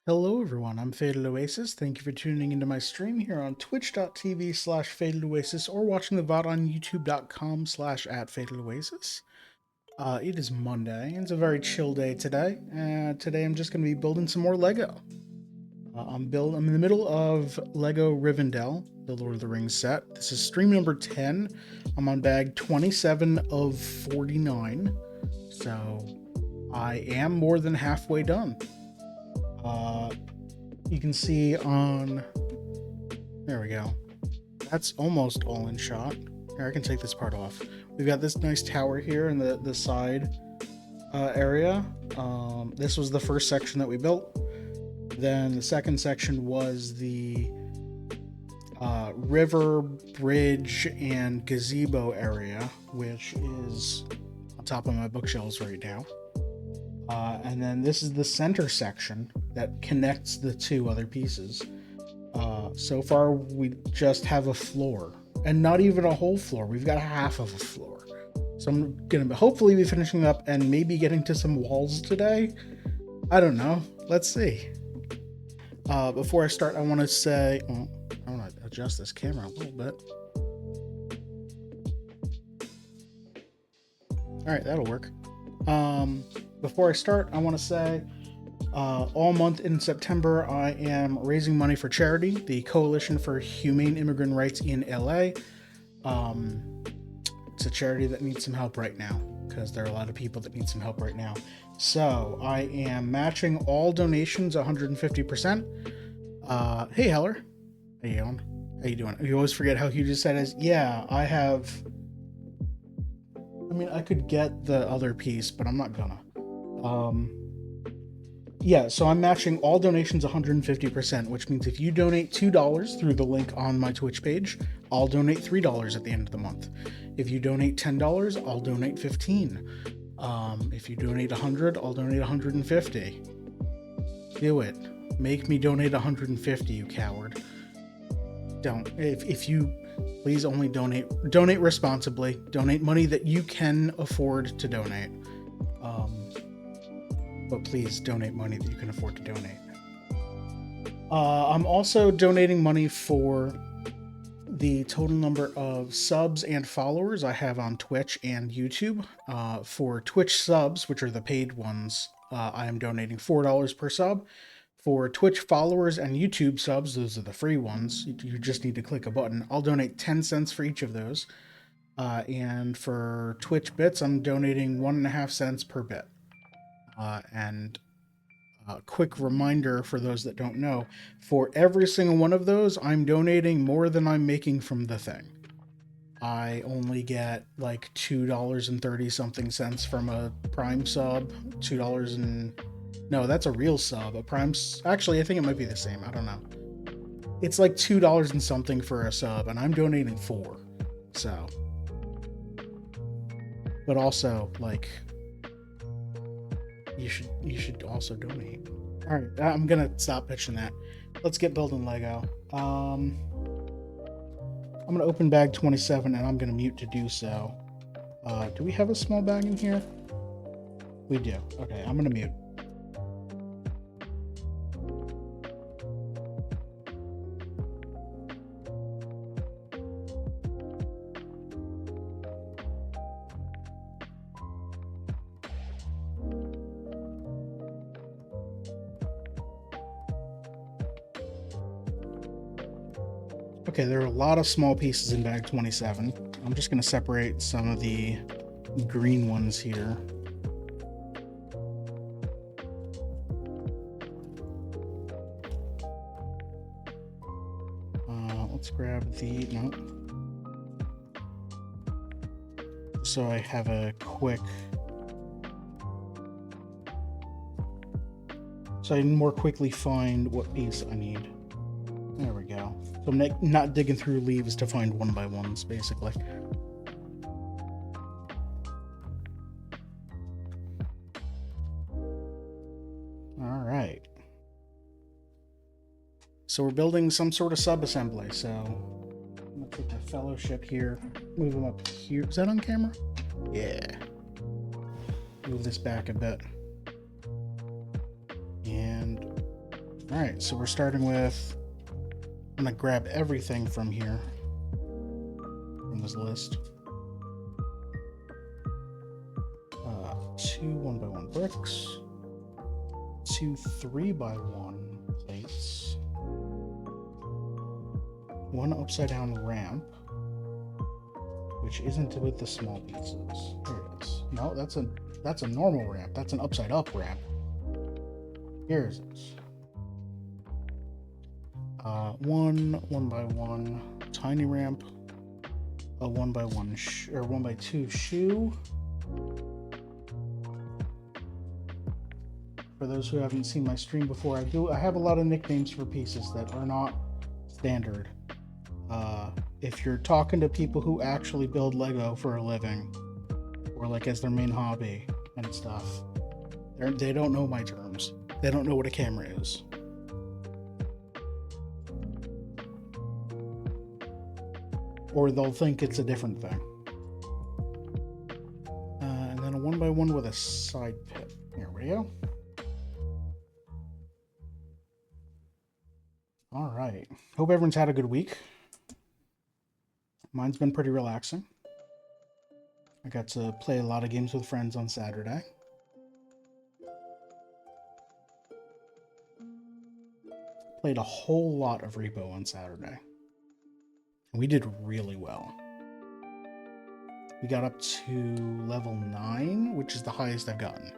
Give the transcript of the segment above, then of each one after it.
Hello everyone, I'm Faded Oasis. Thank you for tuning into my stream here on twitch.tv/Faded Oasis or watching the VOD on youtube.com/@Faded Oasis. It is Monday, and it's a very chill day today. Today I'm just going to be building some more Lego. I'm in the middle of Lego Rivendell, the Lord of the Rings set. This is stream number 10. I'm on bag 27 of 49, so I am more than halfway done. You can see on, there we go. That's almost all in shot. Here, I can take this part off. We've got this nice tower here in the side area. This was the first section that we built. Then the second section was the river, bridge, and gazebo area, which is on top of my bookshelves right now. And then this is the center section that connects the two other pieces. So far, we just have a floor, and not even a whole floor. We've got half of a floor. So I'm gonna hopefully be finishing up and maybe getting to some walls today. I don't know. Let's see. Before I start, I want to say, I want to adjust this camera a little bit. All right, that'll work. Before I start, I want to say all month in September, I am raising money for charity, the Coalition for Humane Immigrant Rights in LA. It's a charity that needs some help right now because there are a lot of people that need some help right now. So I am matching all donations 150%. Hey, Heller. How you doing? How you doing? You always forget how huge this set is. Yeah, I have... I mean, I could get the other piece, but I'm not gonna. Yeah, so I'm matching all donations 150%, which means if you donate $2 through the link on my Twitch page, I'll donate $3 at the end of the month. If you donate $10, I'll donate $15. If you donate $100, I'll donate $150. Do it. Make me donate $150, you coward. Don't. If you... Please only donate responsibly. Donate money that you can afford to donate. But please donate money that you can afford to donate. I'm also donating money for the total number of subs and followers I have on Twitch and YouTube. For Twitch subs, which are the paid ones, I am donating $4 per sub. For Twitch followers and YouTube subs, those are the free ones. You just need to click a button. I'll donate 10 cents for each of those. And for Twitch bits, I'm donating 1.5 cents per bit. And a quick reminder for those that don't know, for every single one of those, I'm donating more than I'm making from the thing. I only get like $2.30 something cents from a Prime sub, No, that's a real sub. A Prime... Actually, I think it might be the same. I don't know. It's like $2 and something for a sub, and I'm donating $4. So... But also, like... You should also donate. Alright, I'm gonna stop pitching that. Let's get building Lego. I'm gonna open bag 27, and I'm gonna mute to do so. Do we have a small bag in here? We do. Okay, I'm gonna mute. Okay, there are a lot of small pieces in bag 27. I'm just going to separate some of the green ones here. Let's grab the... No. So I have a quick... So I can more quickly find what piece I need. There we go. So I'm not digging through leaves to find one by ones, basically. All right. So we're building some sort of sub-assembly, so I'm gonna take the fellowship here, move them up here. Is that on camera? Yeah. Move this back a bit. And Alright, so we're starting with... I'm gonna grab everything from here. From this list. 2 1x1 bricks. 2 3x1 plates. 1 upside down ramp. Which isn't with the small pieces. Here it is. No, that's a normal ramp. That's an upside up ramp. Here it is. 1 1x1 tiny ramp. A 1x1 or 1x2 shoe. For those who haven't seen my stream before, I have a lot of nicknames for pieces that are not standard. If you're talking to people who actually build Lego for a living, or like as their main hobby and stuff, they don't know my terms. They don't know what a camera is. Or they'll think it's a different thing. And then a 1x1 with a side pit. Here we go. All right. Hope everyone's had a good week. Mine's been pretty relaxing. I got to play a lot of games with friends on Saturday. Played a whole lot of Repo on Saturday. And we did really well. We got up to level 9, which is the highest I've gotten.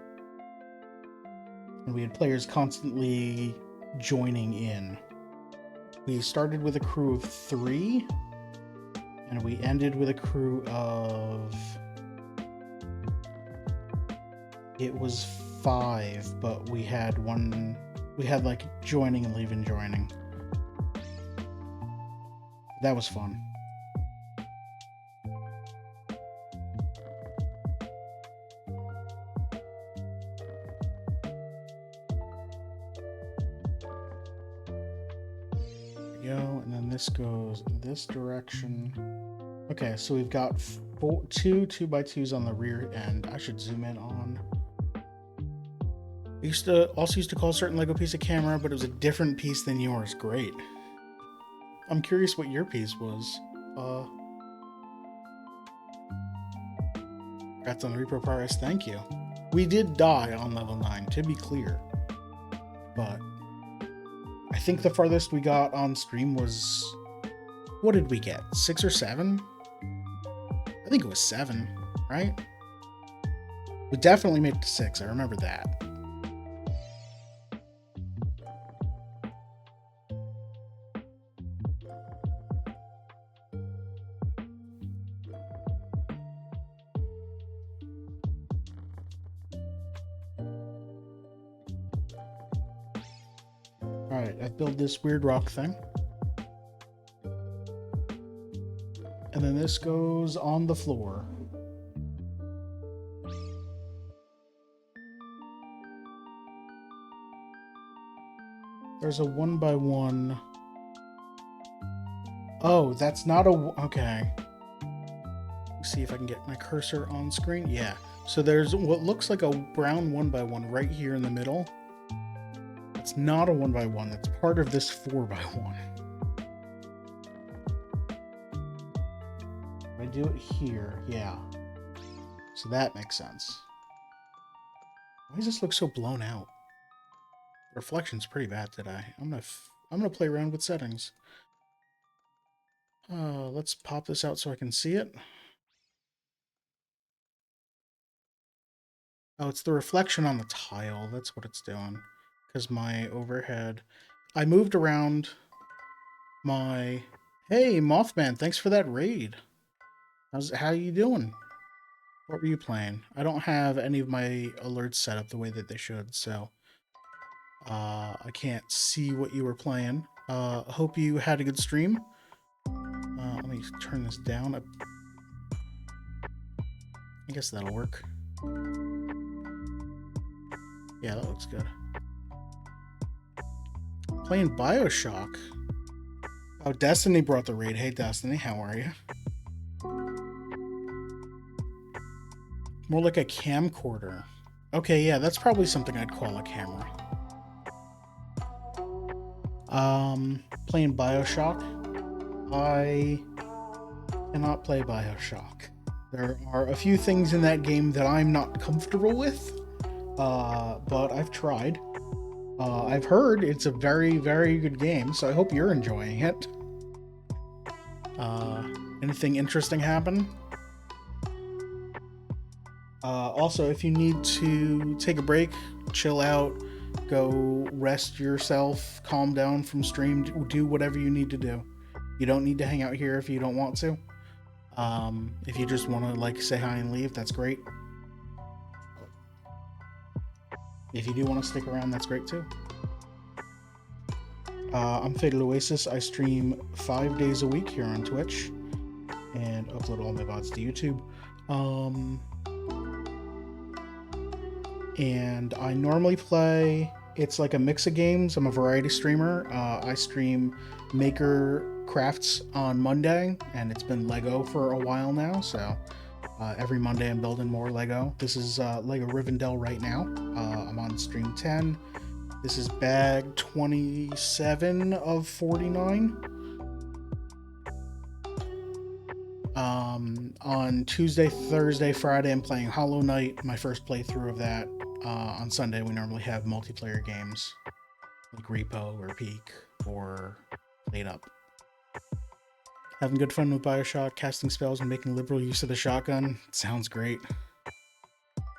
And we had players constantly joining in. We started with a crew of 3, and we ended with a crew of... It was 5, but we had one... We had, like, joining and leaving joining. That was fun. Go, and then this goes in this direction. Okay, so we've got 2 2x2s on the rear end. I should zoom in on. We also used to call a certain Lego piece a camera, but it was a different piece than yours. Great. I'm curious what your piece was. Congrats on the repro progress. Thank you. We did die on level 9, to be clear, but I think the farthest we got on stream was... What did we get? 6 or 7? I think it was 7, right? We definitely made it to 6. I remember that. Alright, I've built this weird rock thing. And then this goes on the floor. There's a 1x1. Oh, that's not a... Okay. Let's see if I can get my cursor on screen. Yeah. So there's what looks like a brown 1x1 right here in the middle. It's not a 1x1. That's part of this 4x1. If I do it here, yeah. So that makes sense. Why does this look so blown out? Reflection's pretty bad today. I'm gonna play around with settings. Let's pop this out so I can see it. Oh, it's the reflection on the tile. That's what it's doing. Because my overhead... I moved around my... Hey, Mothman, thanks for that raid. How you doing? What were you playing? I don't have any of my alerts set up the way that they should, so... I can't see what you were playing. Hope you had a good stream. Let me turn this down. I guess that'll work. Yeah, that looks good. Playing BioShock. Oh, Destiny brought the raid. Hey, Destiny, how are you? More like a camcorder. Okay, yeah, that's probably something I'd call a camera. Playing Bioshock. I cannot play Bioshock. There are a few things in that game that I'm not comfortable with, but I've tried. I've heard it's a very, very good game, so I hope you're enjoying it. Anything interesting happen? Also, if you need to take a break, chill out, go rest yourself, calm down from stream, do whatever you need to do. You don't need to hang out here if you don't want to. If you just want to like say hi and leave, that's great. If you do want to stick around, that's great too. I'm Fatal Oasis. I stream 5 days a week here on Twitch and upload all my VODs to YouTube. And I normally play, it's like a mix of games. I'm a variety streamer. I stream Maker Crafts on Monday, and it's been Lego for a while now, so every Monday I'm building more Lego. This is Lego Rivendell right now. I'm on stream 10. This is bag 27 of 49. On Tuesday, Thursday, Friday, I'm playing Hollow Knight, my first playthrough of that. On Sunday, we normally have multiplayer games like Repo or Peak or Played Up. Having good fun with Bioshock, casting spells, and making liberal use of the shotgun. Sounds great.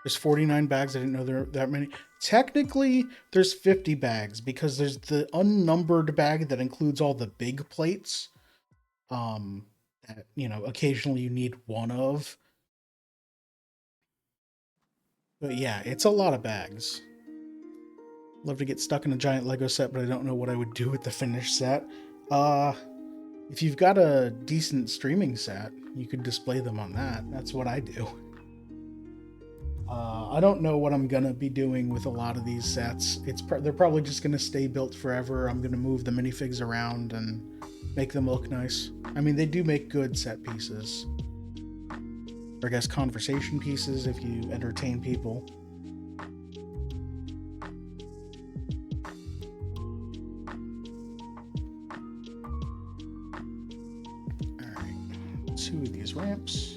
There's 49 bags. I didn't know there were that many. Technically, there's 50 bags because there's the unnumbered bag that includes all the big plates. That, you know, occasionally you need one of. But yeah, it's a lot of bags. Love to get stuck in a giant Lego set, but I don't know what I would do with the finished set. If you've got a decent streaming set, you could display them on that. That's what I do. I don't know what I'm gonna be doing with a lot of these sets. They're probably just gonna stay built forever. I'm gonna move the minifigs around and make them look nice. I mean, they do make good set pieces. Or I guess conversation pieces if you entertain people. Alright, 2 of these ramps.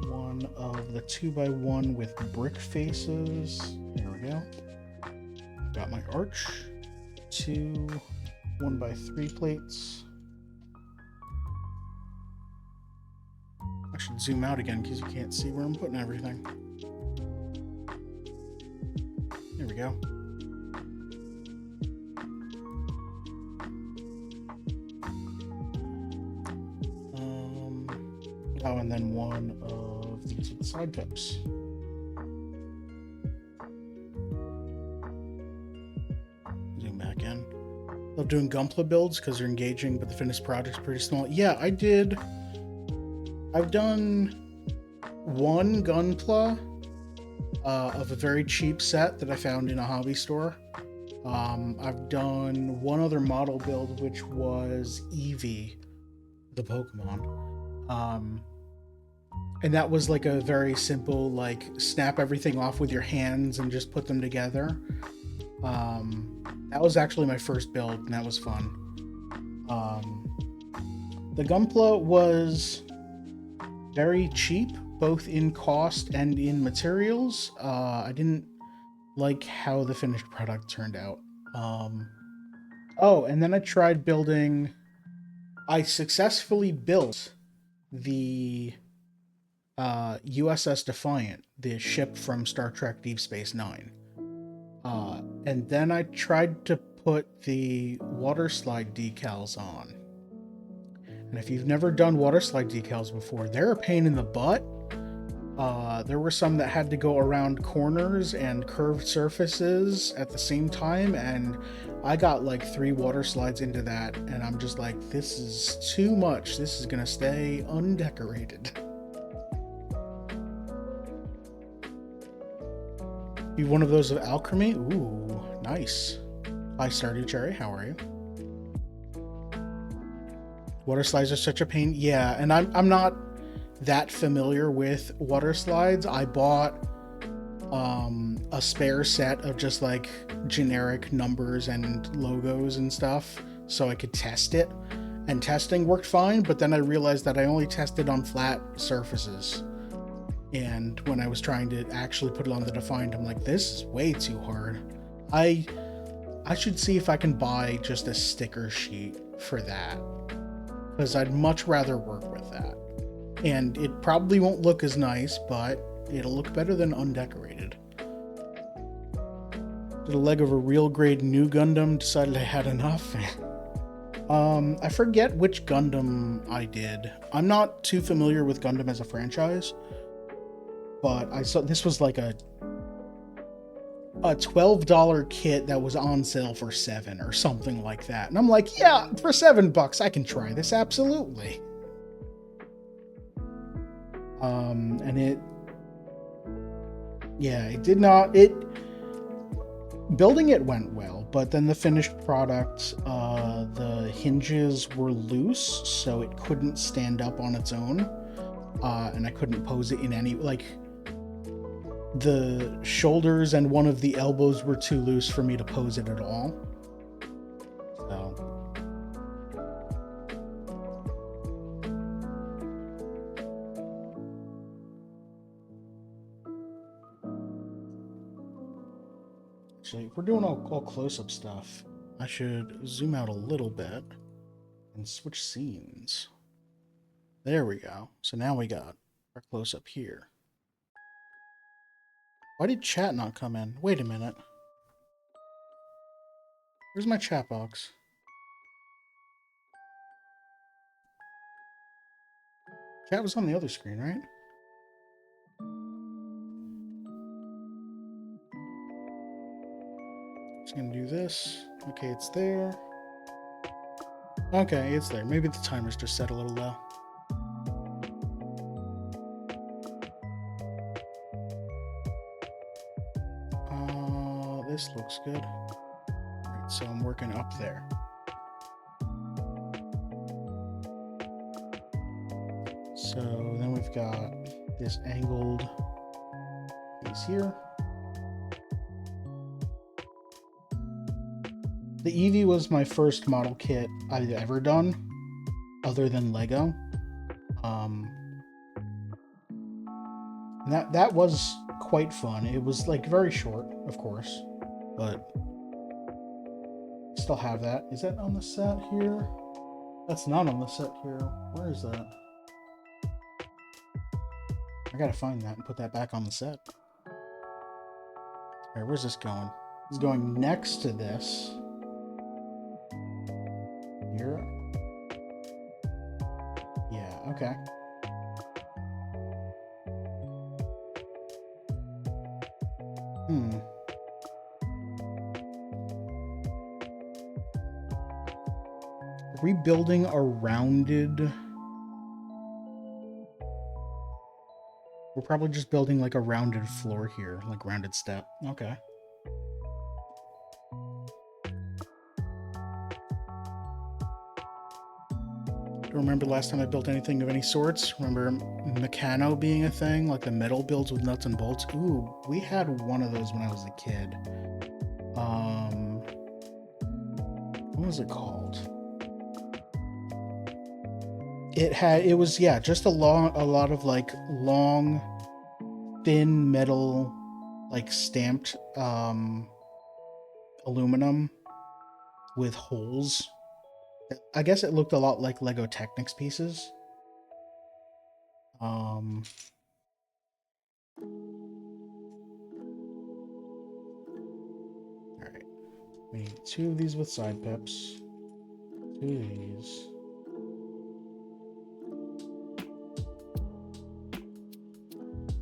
One of the 2x1 with brick faces. There we go. Got my arch. 2 1x3 plates. I should zoom out again because you can't see where I'm putting everything. There we go. Oh, and then one of these with side pips. Zoom back in. Love doing Gunpla builds because they're engaging, but the finished project's pretty small. Yeah, I've done one Gunpla of a very cheap set that I found in a hobby store. I've done one other model build, which was Eevee, the Pokemon. And that was like a very simple, like, snap everything off with your hands and just put them together. That was actually my first build, and that was fun. The Gunpla was very cheap, both in cost and in materials. I didn't like how the finished product turned out. Oh, and then I tried building... I successfully built the USS Defiant, the ship from Star Trek Deep Space Nine. And then I tried to put the water slide decals on. And if you've never done water slide decals before, they're a pain in the butt. There were some that had to go around corners and curved surfaces at the same time, and I got like 3 water slides into that, and I'm just like, this is too much. This is gonna stay undecorated. Be one of those of alchemy? Ooh, nice. Hi, Stardew Cherry, how are you? Water slides are such a pain. Yeah, and I'm not that familiar with water slides. I bought a spare set of just like generic numbers and logos and stuff so I could test it. And testing worked fine, but then I realized that I only tested on flat surfaces. And when I was trying to actually put it on the defined, I'm like, this is way too hard. I should see if I can buy just a sticker sheet for that, because I'd much rather work with that. And it probably won't look as nice, but it'll look better than undecorated. Did a leg of a real grade new Gundam, decided I had enough. I forget which Gundam I did. I'm not too familiar with Gundam as a franchise, but I saw this was like a $12 kit that was on sale for $7 or something like that. And I'm like, yeah, for $7 I can try this, absolutely. And it building it went well, but then the finished product, the hinges were loose, so it couldn't stand up on its own, and I couldn't pose it in any, like, the shoulders and one of the elbows were too loose for me to pose it at all. So actually, if we're doing all close-up stuff, I should zoom out a little bit and switch scenes. There we go. So now we got our close-up here. Why did chat not come in? Wait a minute. Where's my chat box? Chat was on the other screen, right? Just gonna do this. Okay, it's there. Okay, it's there. Maybe the timer's just set a little low. This looks good. Alright, so I'm working up there. So then we've got this angled piece here. The Eevee was my first model kit I've ever done, other than Lego. And that was quite fun. It was like very short, of course, but still have that. Is that on the set here? That's not on the set here. Where is that? I gotta find that and put that back on the set. Alright, where's this going? It's going next to this. Here. Yeah, okay. Rebuilding a rounded... We're probably just building like a rounded floor here, like rounded step. Okay. Don't remember the last time I built anything of any sorts. Remember Meccano being a thing, like the metal builds with nuts and bolts. Ooh, we had one of those when I was a kid. What was it called? It was just a lot of like long, thin metal, like stamped aluminum with holes. I guess it looked a lot like Lego Technics pieces. All right, we need 2 of these with side pips, 2 of these.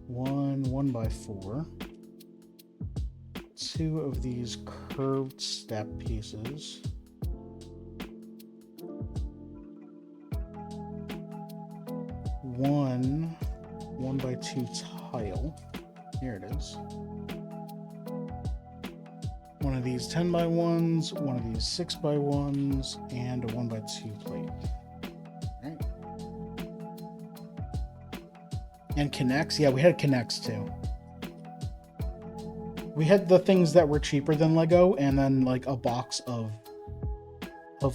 One 1x4, 2 of these curved step pieces, one 1x2 tile. Here it is. One of these 10x1s, one of these 6x1s, and a 1x2 plate. Right. And connects? Yeah, we had connects too. We had the things that were cheaper than Lego, and then like a box of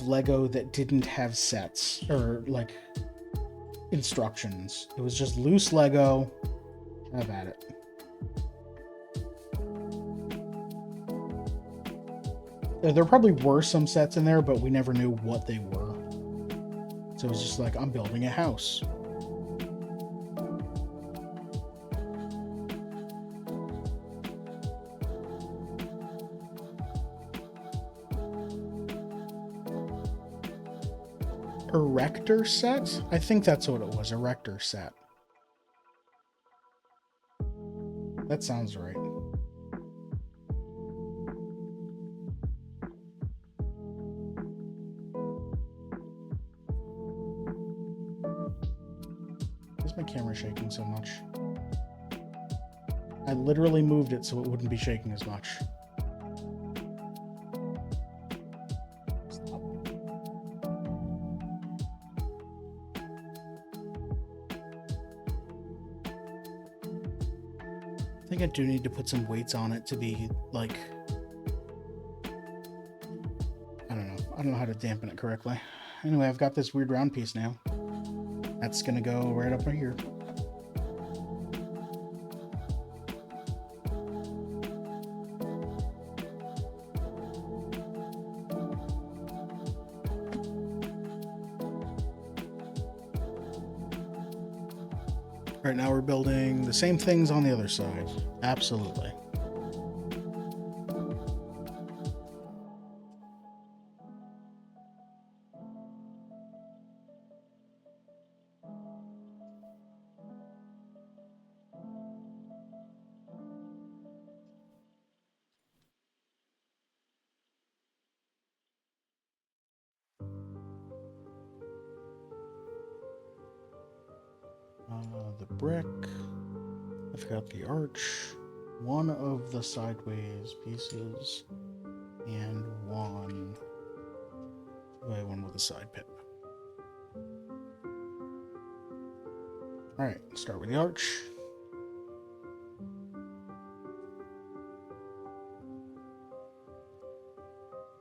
Lego that didn't have sets or like instructions. It was just loose Lego. Have at it. There probably were some sets in there, but we never knew what they were. So it was just like, I'm building a house. Erector set? I think that's what it was, erector set. That sounds right. Why is my camera shaking so much? I literally moved it so it wouldn't be shaking as much. I think I do need to put some weights on it to be like, I don't know how to dampen it correctly. Anyway, I've got this weird round piece now. That's gonna go right up right here. Right now we're building the same things on the other side. Absolutely. The brick. I've got the arch, one of the sideways pieces, and one with a side pip. Alright, start with the arch.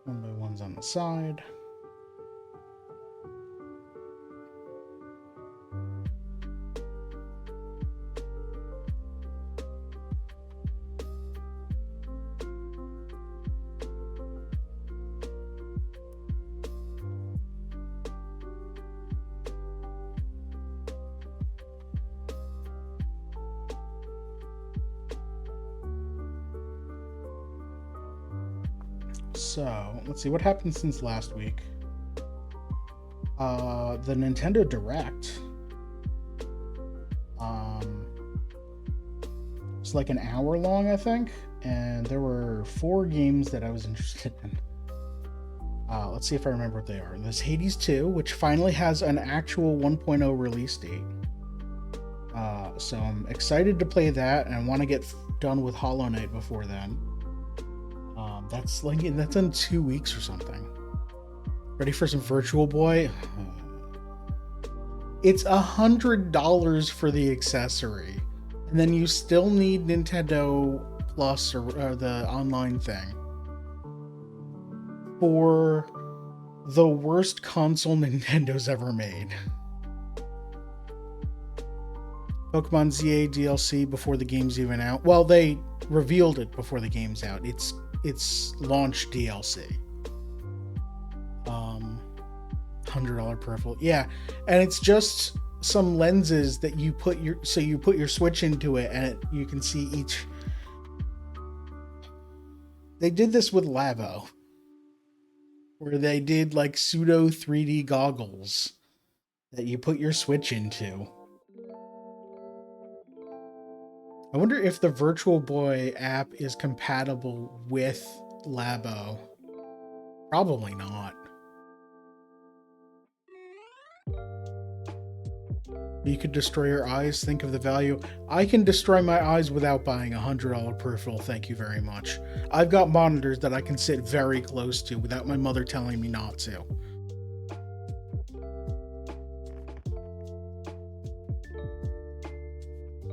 One by one's on the side. So, let's see, what happened since last week? The Nintendo Direct. It's like an hour long, I think, and there were 4 games that I was interested in. Let's see if I remember what they are. There's Hades 2, which finally has an actual 1.0 release date. So I'm excited to play that, and I want to get done with Hollow Knight before then. That's in 2 weeks or something. Ready for some Virtual Boy? It's $100 for the accessory, and then you still need Nintendo Plus or the online thing for the worst console Nintendo's ever made. Pokemon ZA DLC before the game's even out. Well, they revealed it before the game's out. It's launch DLC. $100 peripheral. Yeah, and it's just some lenses that you put your Switch into it, and you can see each. They did this with Labo, where they did like pseudo 3D goggles that you put your Switch into. I wonder if the Virtual Boy app is compatible with Labo. Probably not. You could destroy your eyes. Think of the value. I can destroy my eyes without buying a $100 peripheral. Thank you very much. I've got monitors that I can sit very close to without my mother telling me not to.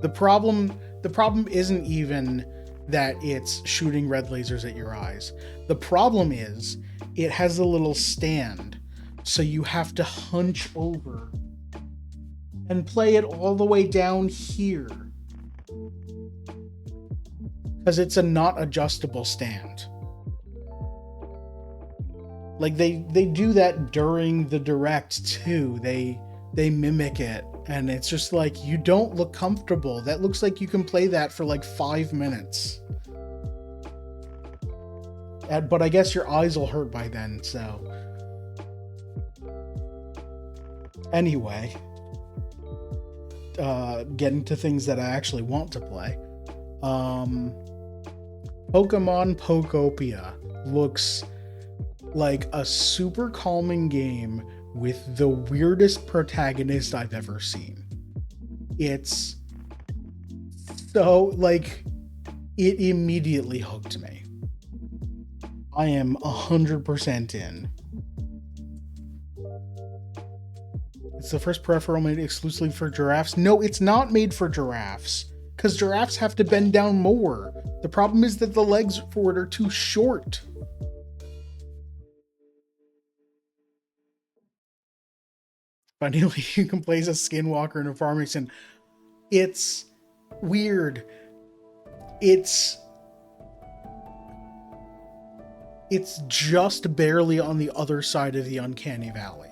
The problem isn't even that it's shooting red lasers at your eyes. The problem is it has a little stand, so you have to hunch over and play it all the way down here, because it's a not adjustable stand. Like they do that during the direct too. They mimic it, and it's just like, you don't look comfortable. That looks like you can play that for like 5 minutes. But I guess your eyes will hurt by then, so. Anyway, getting to things that I actually want to play. Pokemon Pokopia looks like a super calming game with the weirdest protagonist I've ever seen. It's so, like, it immediately hooked me. I am 100% in. It's the first peripheral made exclusively for giraffes. No, it's not made for giraffes, because giraffes have to bend down more. The problem is that the legs for it are too short. Finally, you can play as a skinwalker and a farmington. It's weird. It's just barely on the other side of the uncanny valley.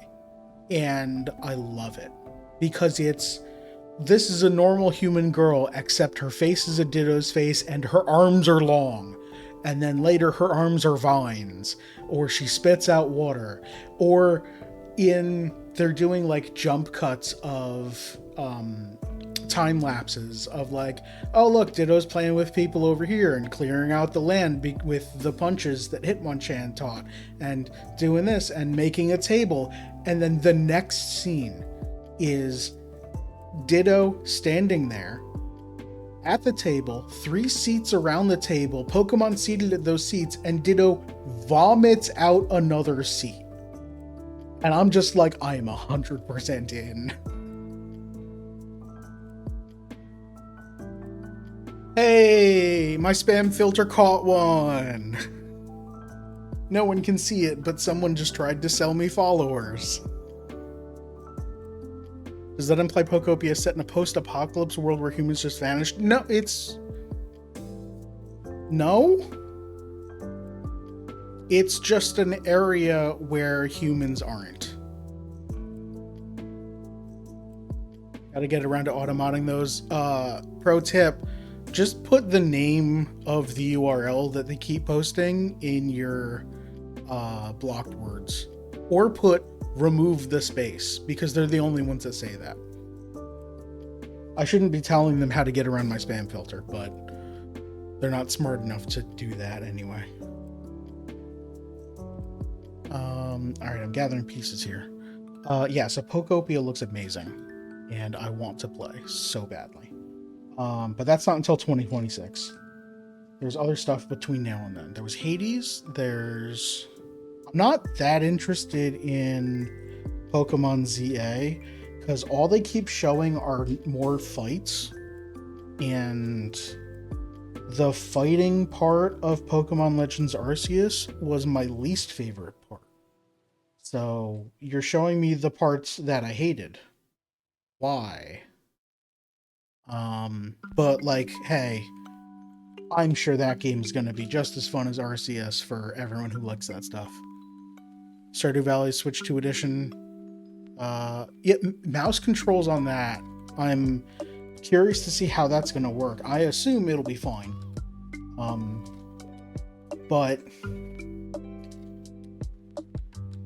And I love it. Because this is a normal human girl, except her face is a Ditto's face and her arms are long. And then later her arms are vines. Or she spits out water. Or they're doing like jump cuts of time lapses of like, oh look, Ditto's playing with people over here and clearing out the land with the punches that Hitmonchan taught, and doing this and making a table. And then the next scene is Ditto standing there at the table, 3 seats around the table, Pokemon seated at those seats, and Ditto vomits out another seat. And I'm just like, I am 100% in. Hey, my spam filter caught one. No one can see it, but someone just tried to sell me followers. Does that imply Pokopia is set in a post-apocalypse world where humans just vanished? No, No? It's just an area where humans aren't. Gotta get around to automodding those. Pro tip, just put the name of the URL that they keep posting in your blocked words. Or put remove the space, because they're the only ones that say that. I shouldn't be telling them how to get around my spam filter, but they're not smart enough to do that anyway. Alright, I'm gathering pieces here. Yeah, so Pokopia looks amazing, and I want to play so badly. But that's not until 2026. There's other stuff between now and then. There was Hades, I'm not that interested in Pokemon ZA, because all they keep showing are more fights, and the fighting part of Pokemon Legends Arceus was my least favorite part. So you're showing me the parts that I hated. Why? But like, hey, I'm sure that game's gonna be just as fun as Arceus for everyone who likes that stuff. Stardew Valley Switch 2 Edition. Yeah, mouse controls on that. I'm curious to see how that's gonna work. I assume it'll be fine. But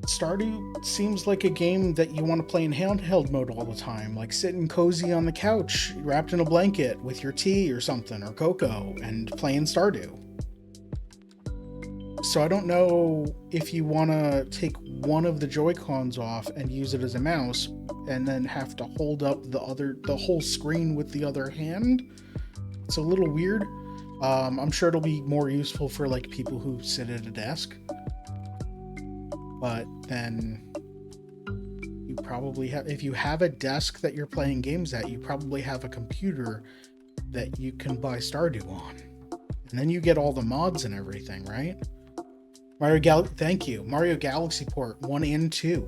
Stardew seems like a game that you want to play in handheld mode all the time, like sitting cozy on the couch, wrapped in a blanket with your tea or something, or cocoa, and playing Stardew. So I don't know if you want to take one of the Joy-Cons off and use it as a mouse, and then have to hold up the whole screen with the other hand. It's a little weird. I'm sure it'll be more useful for like people who sit at a desk. But then you probably have, if you have a desk that you're playing games at, you probably have a computer that you can buy Stardew on. And then you get all the mods and everything, right? Thank you. Mario Galaxy Port 1 and 2,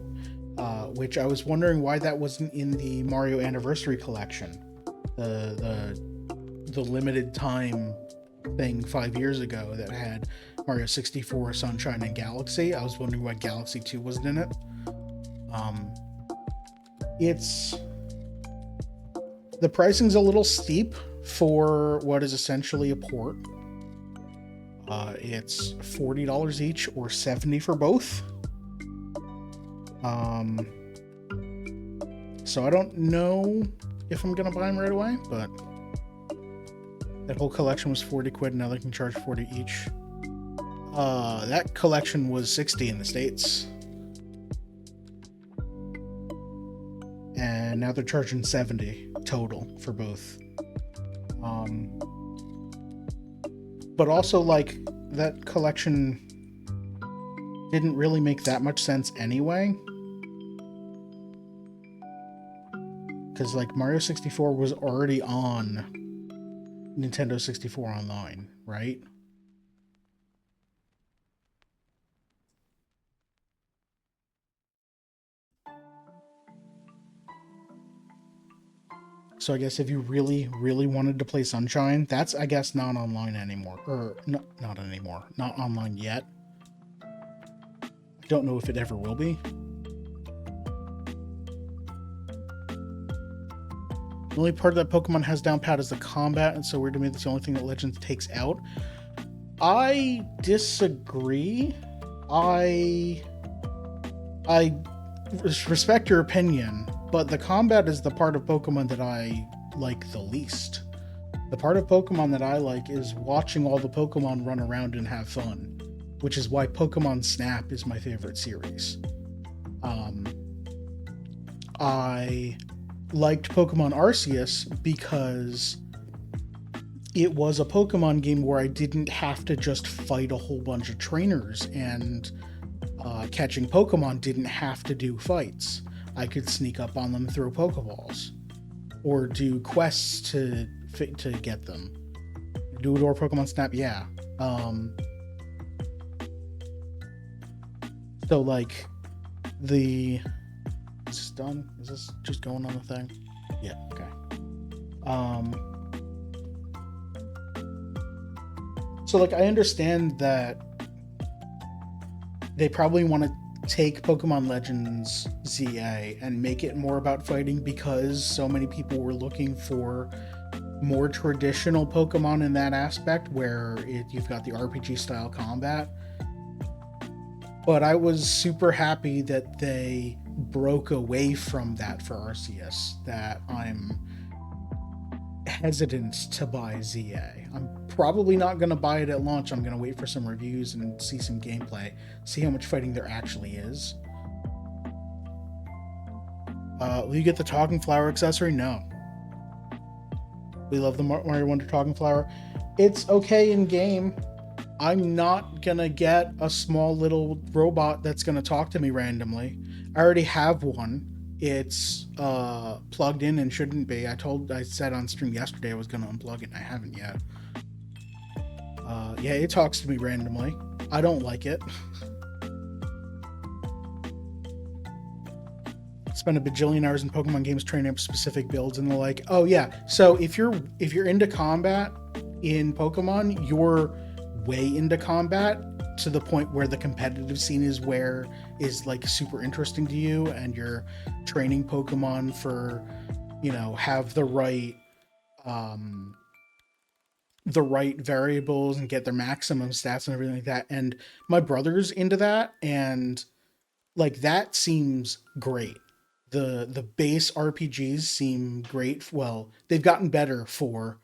which I was wondering why that wasn't in the Mario Anniversary Collection. The limited time thing 5 years ago that had Mario 64, Sunshine, and Galaxy. I was wondering why Galaxy 2 wasn't in it. The pricing's a little steep for what is essentially a port. It's $40 each or $70 for both. So I don't know if I'm gonna buy them right away, but that whole collection was 40 quid, now they can charge 40 each. That collection was 60 in the States. And now they're charging 70 total for both. But also, like, that collection didn't really make that much sense anyway. Because, like, Mario 64 was already on Nintendo 64 Online, right? So I guess if you really, really wanted to play Sunshine, that's, I guess, not online anymore. Or, no, not anymore. Not online yet. I don't know if it ever will be. The only part that Pokemon has down pat is the combat, and so weird to me that's the only thing that Legends takes out. I disagree. I respect your opinion, but the combat is the part of Pokemon that I like the least. The part of Pokemon that I like is watching all the Pokemon run around and have fun, which is why Pokemon Snap is my favorite series. I liked Pokemon Arceus because it was a Pokemon game where I didn't have to just fight a whole bunch of trainers, and catching Pokemon didn't have to do fights. I could sneak up on them, throw Pokeballs, or do quests to get them. Do it or Pokemon Snap, yeah. So like is this done? Is this just going on the thing? Yeah, okay. So like I understand that they probably want to take Pokemon Legends ZA and make it more about fighting because so many people were looking for more traditional Pokemon in that aspect where you've got the RPG style combat. But I was super happy that they broke away from that for Arceus, that I'm hesitant to buy ZA. I'm probably not going to buy it at launch. I'm going to wait for some reviews and see some gameplay, see how much fighting there actually is. Will you get the Talking Flower accessory? No. We love the Mario Wonder Talking Flower. It's okay in game. I'm not going to get a small little robot that's going to talk to me randomly. I already have one. It's plugged in and shouldn't be. I said on stream yesterday I was going to unplug it, and I haven't yet. Yeah, it talks to me randomly. I don't like it. Spend a bajillion hours in Pokemon games training up specific builds and the like. Oh yeah, so if you're into combat in Pokemon, you're way into combat to the point where the competitive scene is like super interesting to you, and you're training Pokemon for, have the right variables and get their maximum stats and everything like that. And my brother's into that, and like that seems great. The base RPGs seem great. Well, they've gotten better for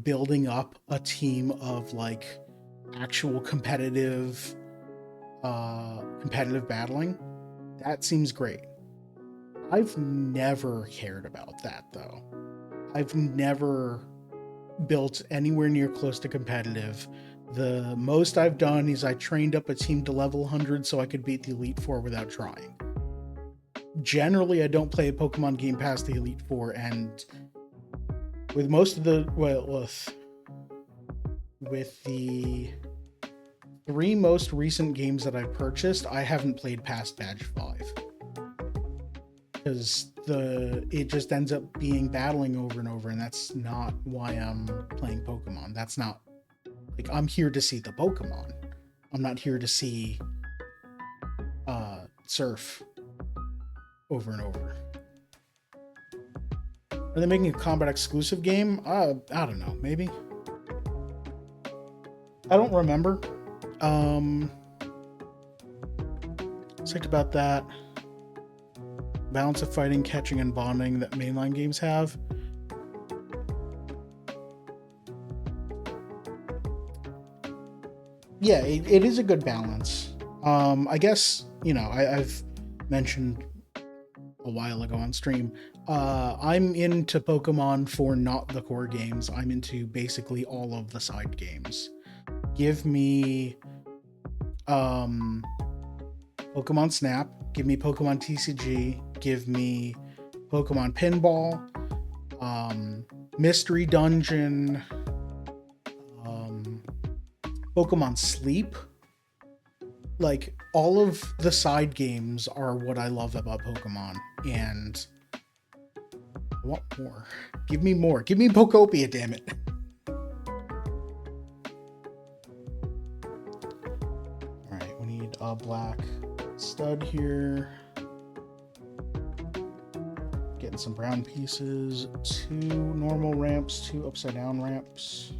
building up a team of like actual competitive battling. That seems great. I've never cared about that though. I've never built anywhere near close to competitive. The most I've done is I trained up a team to level 100 so I could beat the Elite Four without trying. Generally, I don't play a Pokemon game past the Elite Four, and with most of the with the 3 most recent games that I purchased, I haven't played past Badge 5. Because it just ends up being battling over and over, and that's not why I'm playing Pokemon. That's not, like, I'm here to see the Pokemon. I'm not here to see Surf over and over. Are they making a combat exclusive game? I don't know, maybe. I don't remember. Psyched about that. Balance of fighting, catching, and bonding that mainline games have. Yeah, it is a good balance. I guess, I've mentioned a while ago on stream, I'm into Pokemon for not the core games. I'm into basically all of the side games. Give me Pokemon Snap, give me Pokemon TCG, give me Pokemon Pinball, Mystery Dungeon, Pokemon Sleep. Like, all of the side games are what I love about Pokemon, and I want more. Give me more. Give me Pokopia, damn it. Alright, we need a black stud here. Getting some brown pieces. 2 normal ramps, 2 upside down ramps.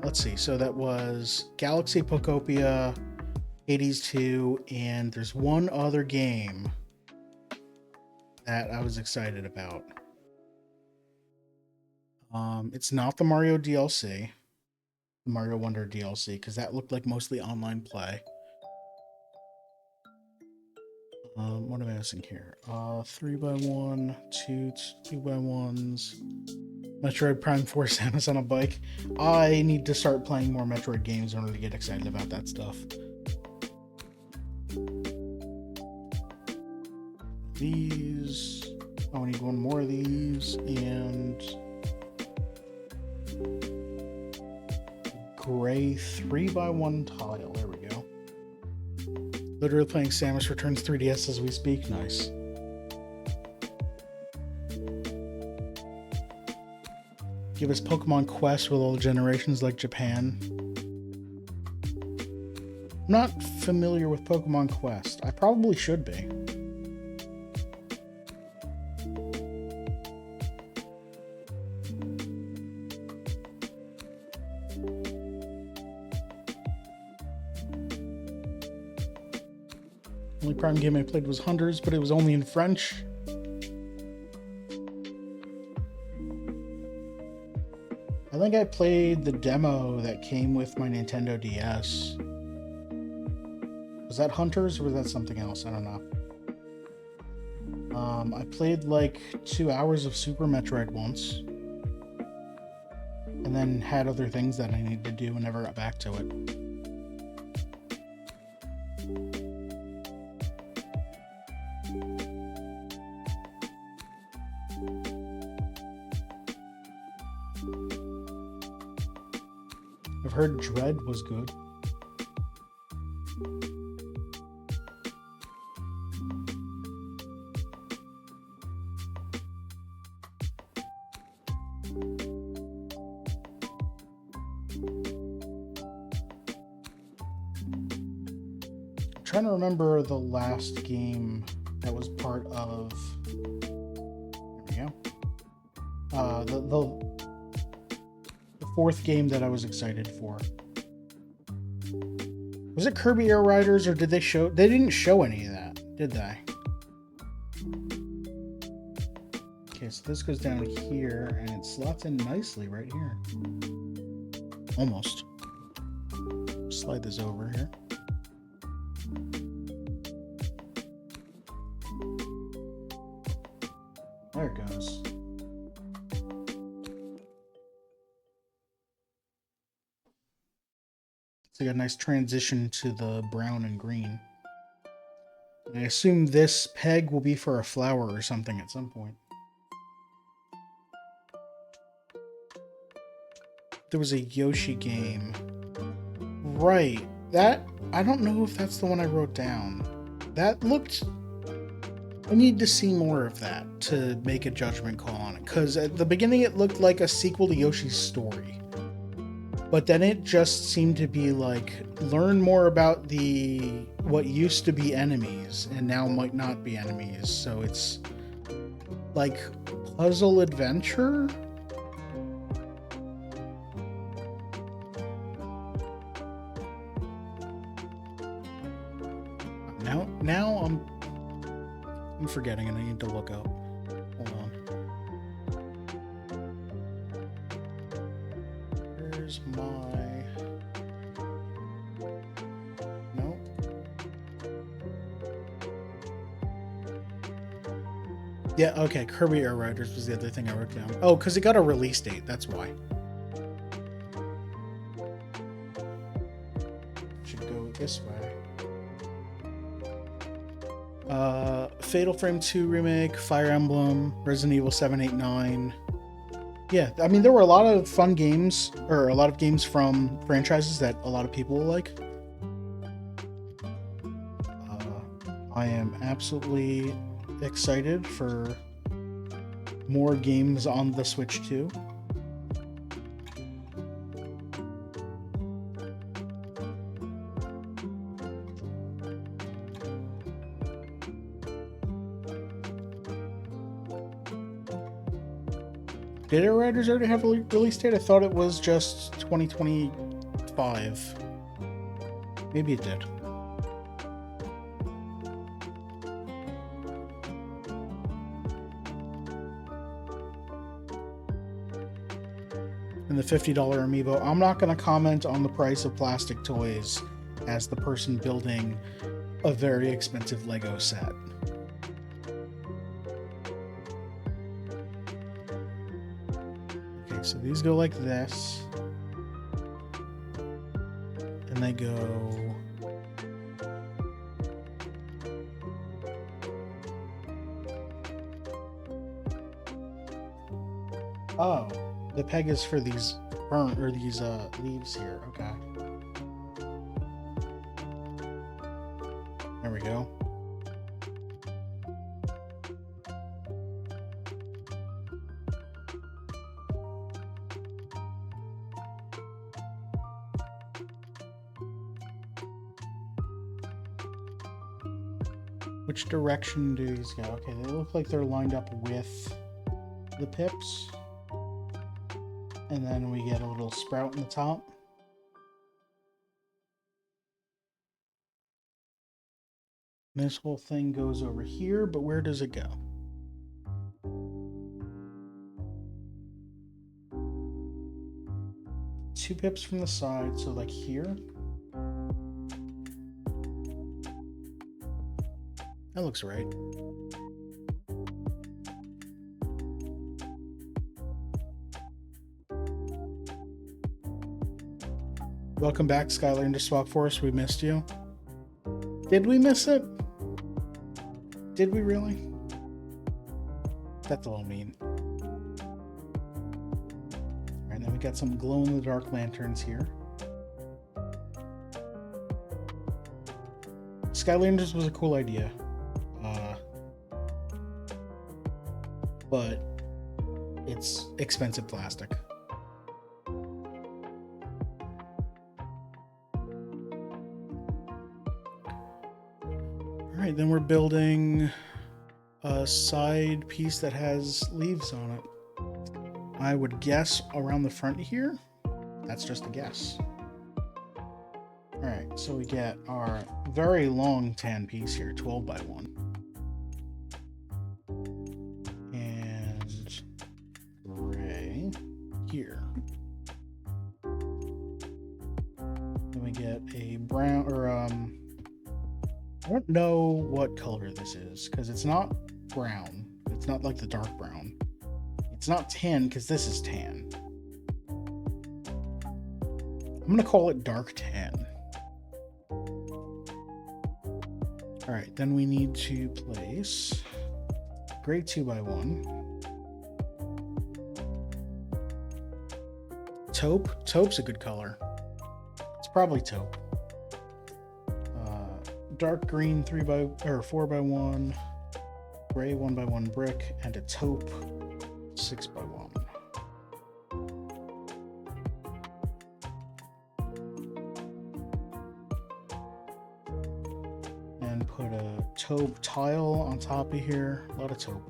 Let's see. So that was Galaxy Pokopia, Hades 2, and there's one other game that I was excited about. It's not the Mario DLC, the Mario Wonder DLC, because that looked like mostly online play. What am I missing here? 3x1, 2x1s. Metroid Prime 4 Samus on a bike. I need to start playing more Metroid games in order to get excited about that stuff. These. Oh, we need one more of these. And gray 3x1 tile. There we go. Literally playing Samus Returns 3DS as we speak. Nice. Give us Pokemon Quest with all generations like Japan. I'm not familiar with Pokemon Quest. I probably should be. The only Prime game I played was Hunters, but it was only in French. I think I played the demo that came with my Nintendo DS. Was that Hunters or was that something else? I don't know. I played like 2 hours of Super Metroid once. And then had other things that I needed to do and never got back to it. I've heard Dread was good. I'm trying to remember the last game that was part of. There we go. The fourth game that I was excited for. Was it Kirby Air Riders, or did they show? They didn't show any of that, did they? Okay, so this goes down here, and it slots in nicely right here. Almost. Slide this over here. There it goes. So you got a nice transition to the brown and green. I assume this peg will be for a flower or something at some point. There was a Yoshi game. Right. That, I don't know if that's the one I wrote down. That looked... I need to see more of that to make a judgment call on it. Because at the beginning it looked like a sequel to Yoshi's Story. But then it just seemed to be like, learn more about the what used to be enemies and now might not be enemies. So it's like puzzle adventure? Now I'm forgetting and I need to look up. Hold on. Where's my... Nope. Yeah, okay, Kirby Air Riders was the other thing I wrote down. Oh, because it got a release date, that's why. Should go this way. Fatal Frame 2 Remake, Fire Emblem, Resident Evil 7, 8, 9. Yeah, I mean, there were a lot of fun games, or a lot of games from franchises that a lot of people will like. I am absolutely excited for more games on the Switch 2. Did Air Riders already have a release date? I thought it was just 2025. Maybe it did. And the $50 amiibo. I'm not going to comment on the price of plastic toys as the person building a very expensive Lego set. So these go like this, and they go oh, the peg is for these these leaves here. Okay, there we go. Which direction do these go? Okay, they look like they're lined up with the pips. And then we get a little sprout in the top. This whole thing goes over here, but where does it go? Two pips from the side, so like here. That looks right. Welcome back, Skylar into Swap Force. We missed you. Did we miss it? Did we really? That's a little mean. Alright, then we got some glow-in-the-dark lanterns here. Skylanders was a cool idea. But it's expensive plastic. Alright, then we're building a side piece that has leaves on it. I would guess around the front here. That's just a guess. Alright, so we get our very long tan piece here, 12 by 1. And gray here. Then we get a brown, or I don't know what color this is, because it's not brown. It's not like the dark brown. It's not tan, because this is tan. I'm going to call it dark tan. All right, then we need to place gray 2x1. Taupe. Taupe's a good color. It's probably taupe. Dark green 4x1, gray 1x1 brick, and a taupe 6x1. And put a taupe tile on top of here. A lot of taupe.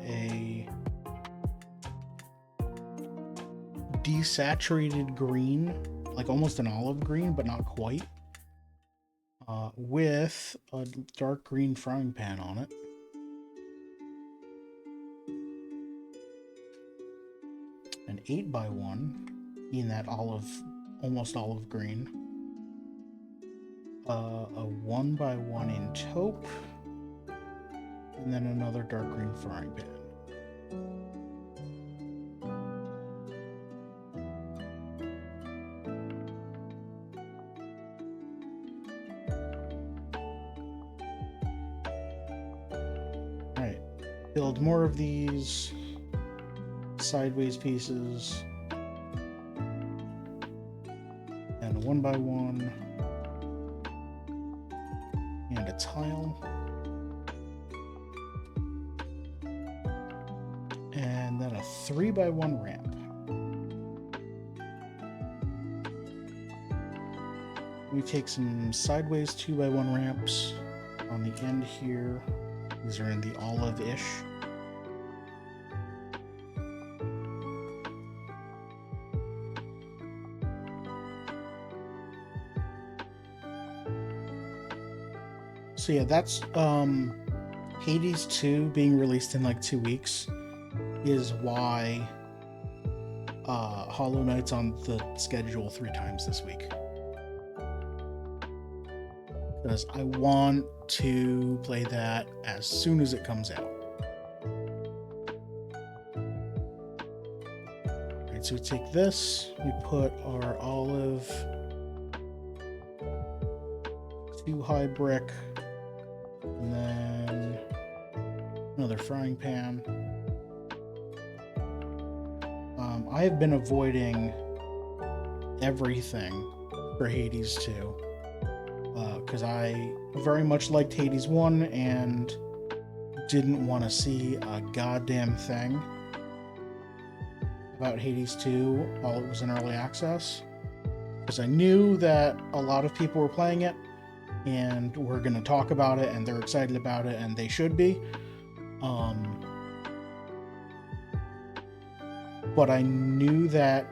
A desaturated green, like almost an olive green, but not quite. With a dark green frying pan on it. An 8x1 in that almost olive green. A 1x1 in taupe. And then another dark green frying pan. Build more of these sideways pieces, and a 1x1, and a tile, and then a 3x1 ramp. We take some sideways 2x1 ramps on the end here. These are in the olive-ish. So yeah, that's Hades 2 being released in like 2 weeks is why Hollow Knight's on the schedule 3 times this week. Because I want to play that as soon as it comes out. Alright, so we take this, we put our olive 2 high brick, and then another frying pan. I have been avoiding everything for Hades 2. Because I very much liked Hades 1 and didn't want to see a goddamn thing about Hades 2 while it was in early access. Because I knew that a lot of people were playing it and were going to talk about it and they're excited about it and they should be. But I knew that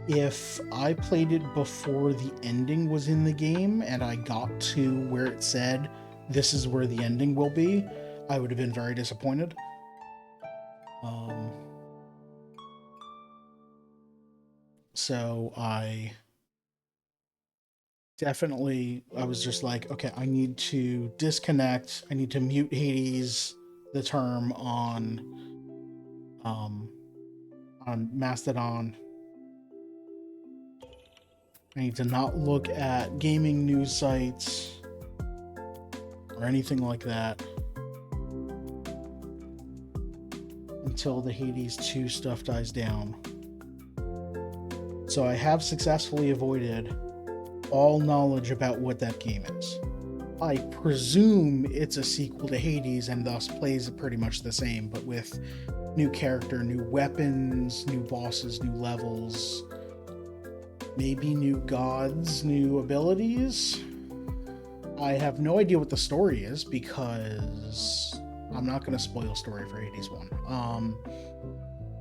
if I played it before the ending was in the game and I got to where it said this is where the ending will be, I would have been very disappointed. So I was just like, okay, I need to disconnect. I need to mute Hades, the term on Mastodon. I need to not look at gaming news sites or anything like that until the Hades 2 stuff dies down. So I have successfully avoided all knowledge about what that game is. I presume it's a sequel to Hades and thus plays pretty much the same, but with new character, new weapons, new bosses, new levels, maybe new gods, new abilities. I have no idea what the story is because I'm not going to spoil story for Hades 1.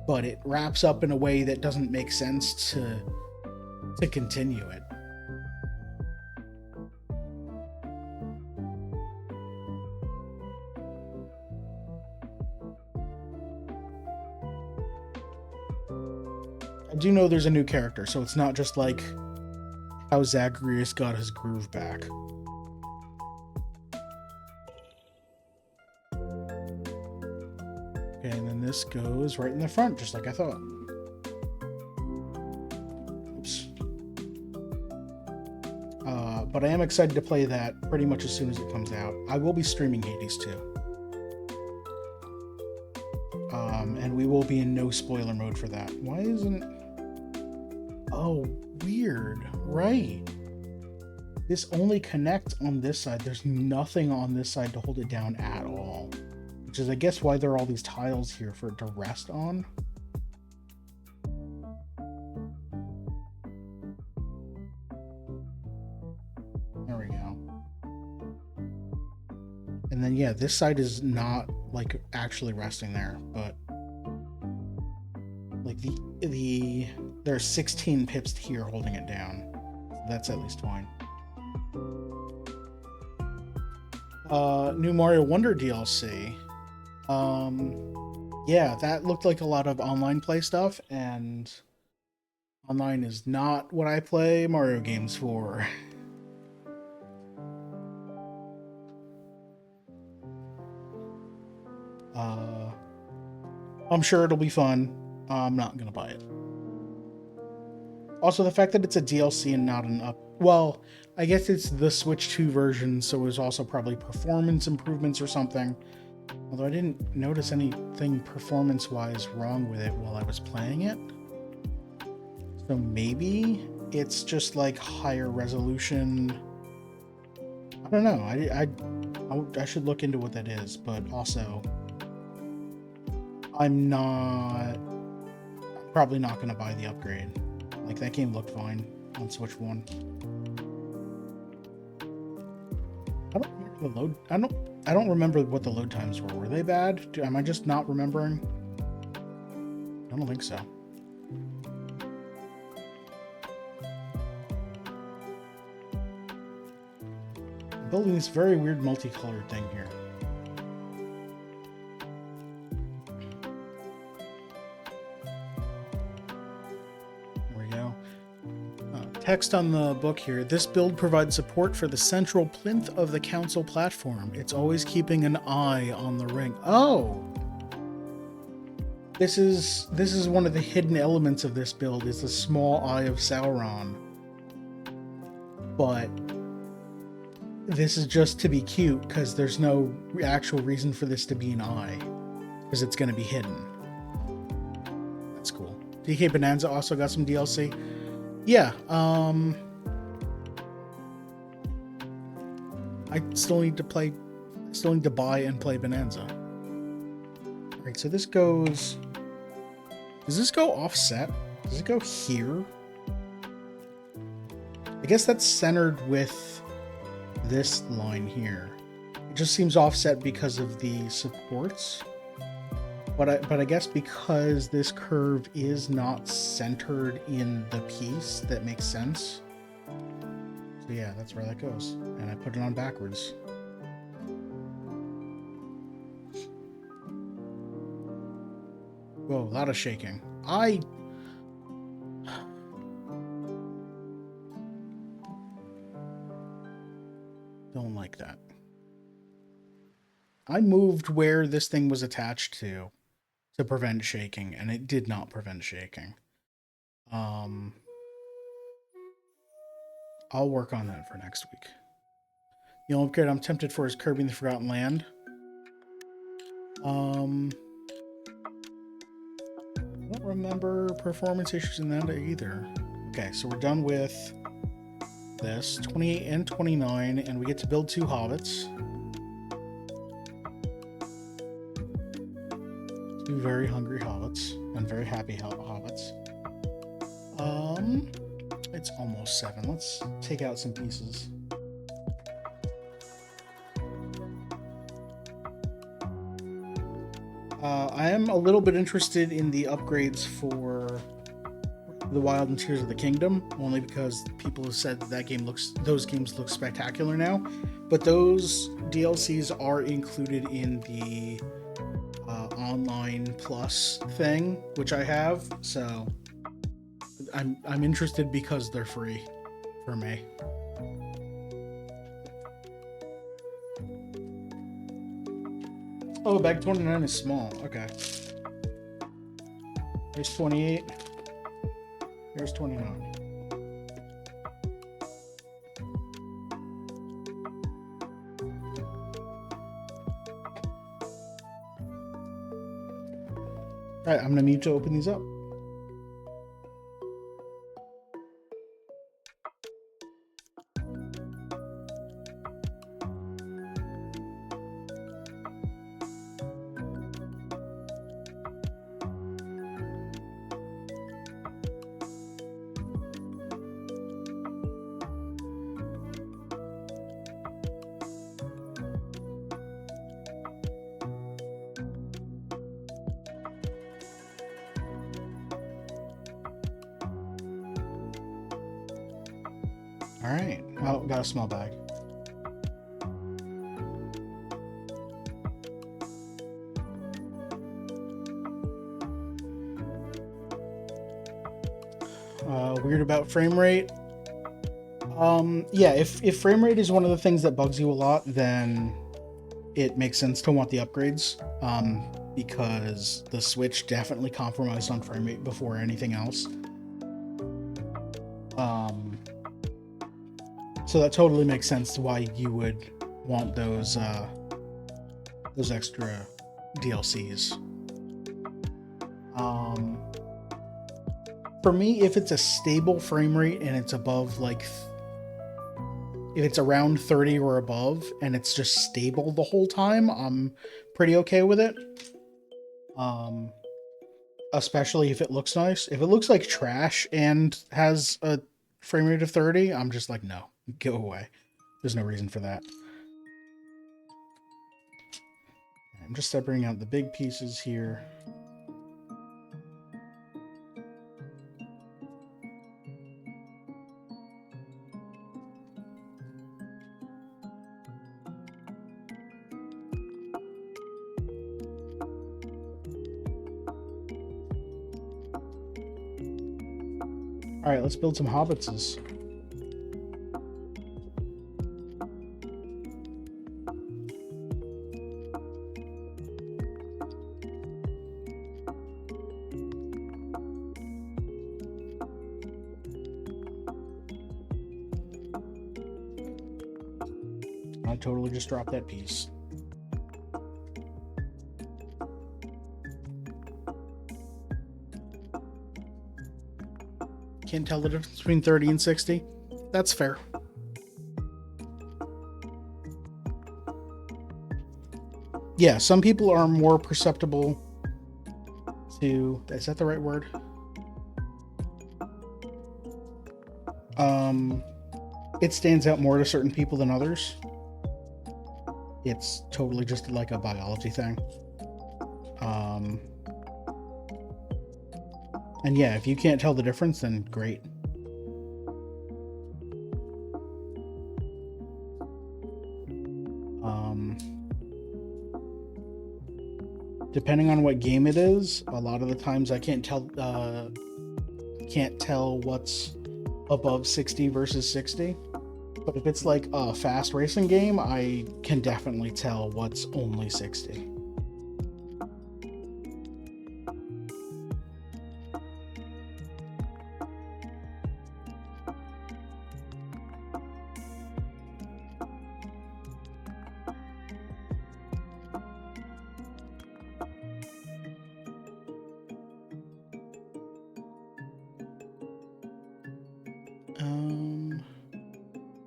But it wraps up in a way that doesn't make sense to continue it. I do know there's a new character, so it's not just like how Zagreus got his groove back. Okay, and then this goes right in the front, just like I thought. Oops. But I am excited to play that pretty much as soon as it comes out. I will be streaming Hades too. And we will be in no spoiler mode for that. Why isn't... Oh, weird. Right. This only connects on this side. There's nothing on this side to hold it down at all. Which is, I guess, why there are all these tiles here for it to rest on. There we go. And then, yeah, this side is not, like, actually resting there, but... Like, there are 16 pips here holding it down. That's at least fine. New Mario Wonder DLC. Yeah, that looked like a lot of online play stuff, and online is not what I play Mario games for. I'm sure it'll be fun. I'm not gonna buy it. Also, the fact that it's a DLC and not an up... Well, I guess it's the Switch 2 version, so it was also probably performance improvements or something. Although I didn't notice anything performance-wise wrong with it while I was playing it. So maybe it's just like higher resolution. I don't know. I should look into what that is, but also I'm probably not going to buy the upgrade. Like, that game looked fine on Switch 1. I don't remember what the load times were. Were they bad? Am I just not remembering? I don't think so. I'm building this very weird multicolored thing here. Text on the book here. This build provides support for the central plinth of the council platform. It's always keeping an eye on the ring. Oh! This is one of the hidden elements of this build, is the small eye of Sauron. But this is just to be cute, because there's no actual reason for this to be an eye. Because it's going to be hidden. That's cool. DK Bonanza also got some DLC. Yeah, I still need to buy and play Bonanza. Alright, so this goes... Does this go offset? Does it go here? I guess that's centered with this line here. It just seems offset because of the supports. But I guess because this curve is not centered in the piece, that makes sense. So yeah, that's where that goes. And I put it on backwards. Whoa, a lot of shaking. I don't like that. I moved where this thing was attached to prevent shaking, and it did not prevent shaking. I'll work on that for next week. The only upgrade I'm tempted for is Kirby and the Forgotten Land. I don't remember performance issues in that either. Okay, so we're done with this. 28 and 29, and we get to build 2 hobbits. 2 very hungry hobbits, and very happy hobbits. It's almost 7. Let's take out some pieces. I am a little bit interested in the upgrades for the Wild and Tears of the Kingdom, only because people have said that those games look spectacular now. But those DLCs are included in the online plus thing, which I have, so I'm interested because they're free for me. Oh, bag 29 is small. Okay. Here's 28. Here's 29. All right, I'm gonna need to open these up. All right. Oh, got a small bag. Weird about frame rate. Yeah, if frame rate is one of the things that bugs you a lot, then it makes sense to want the upgrades. Because the Switch definitely compromised on frame rate before anything else. So that totally makes sense to why you would want those extra DLCs. For me, if it's a stable frame rate and it's above if it's around 30 or above and it's just stable the whole time, I'm pretty okay with it. Especially if it looks nice. If it looks like trash and has a frame rate of 30, I'm just like, no, go away. There's no reason for that. I'm just separating out the big pieces here. All right, let's build some hobbitses. I totally just dropped that piece. Can't tell the difference between 30 and 60. That's fair. Yeah, some people are more perceptible to... Is that the right word? It stands out more to certain people than others. It's totally just like a biology thing. And yeah, if you can't tell the difference, then great. Depending on what game it is, a lot of the times I can't tell what's above 60 versus 60. But if it's like a fast racing game, I can definitely tell what's only 60.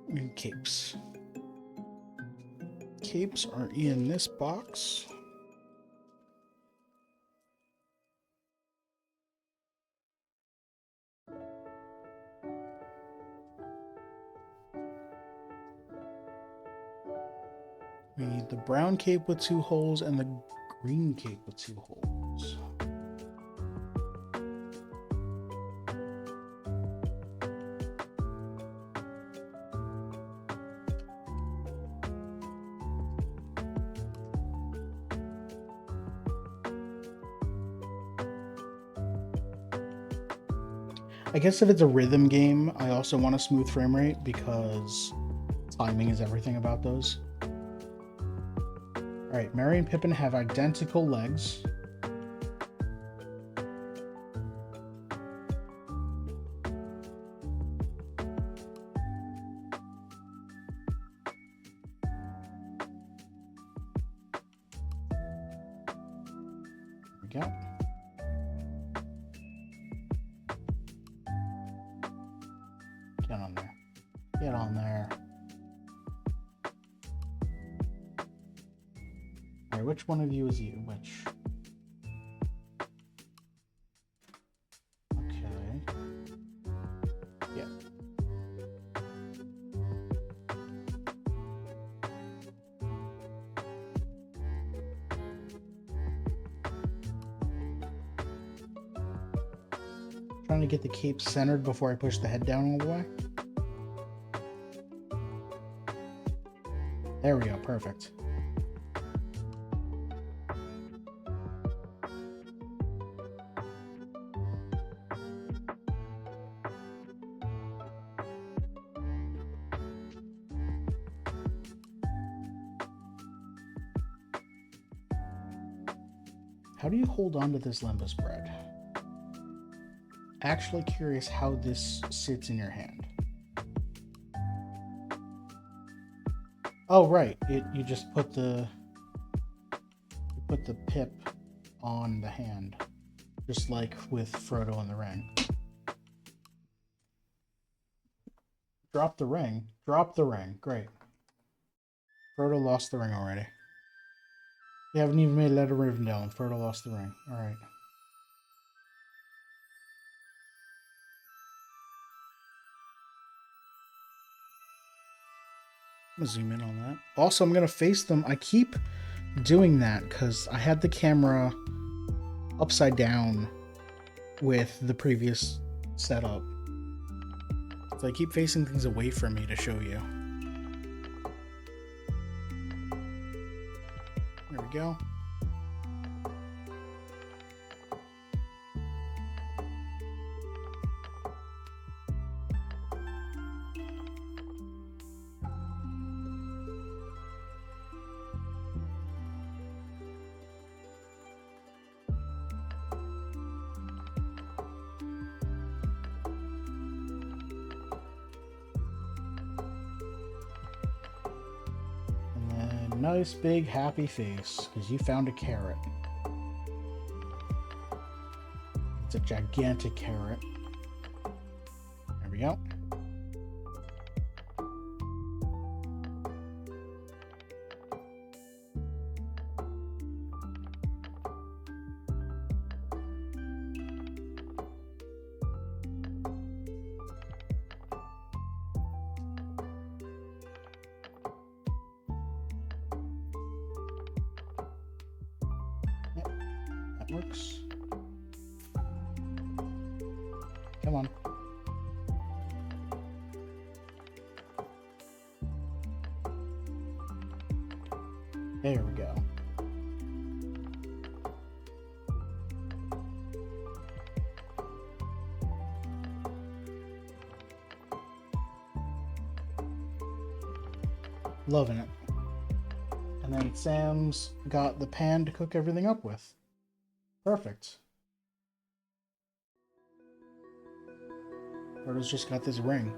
And capes. Capes are in this box. We need the brown cape with 2 holes and the green cape with 2 holes. I guess if it's a rhythm game, I also want a smooth frame rate because timing is everything about those. Alright, Merry and Pippin have identical legs. There we go. Get on there. Get on there. Alright, which one of you is you? Which? Okay. Yeah. Trying to get the cape centered before I push the head down all the way. There we go, perfect. How do you hold on to this limbus bread? Actually curious how this sits in your hand. Oh right, you just put the pip on the hand, just like with Frodo and the ring. Drop the ring. Drop the ring. Great. Frodo lost the ring already. You haven't even made a letter of Rivendell and Frodo lost the ring. Alright. I'm gonna zoom in on that. Also, I'm gonna face them. I keep doing that because I had the camera upside down with the previous setup. So I keep facing things away from me to show you. There we go. Nice big happy face because you found a carrot. It's a gigantic carrot. There we go. Works. Come on. There we go. Loving it. And then Sam's got the pan to cook everything up with. Perfect. Frodo's just got this ring.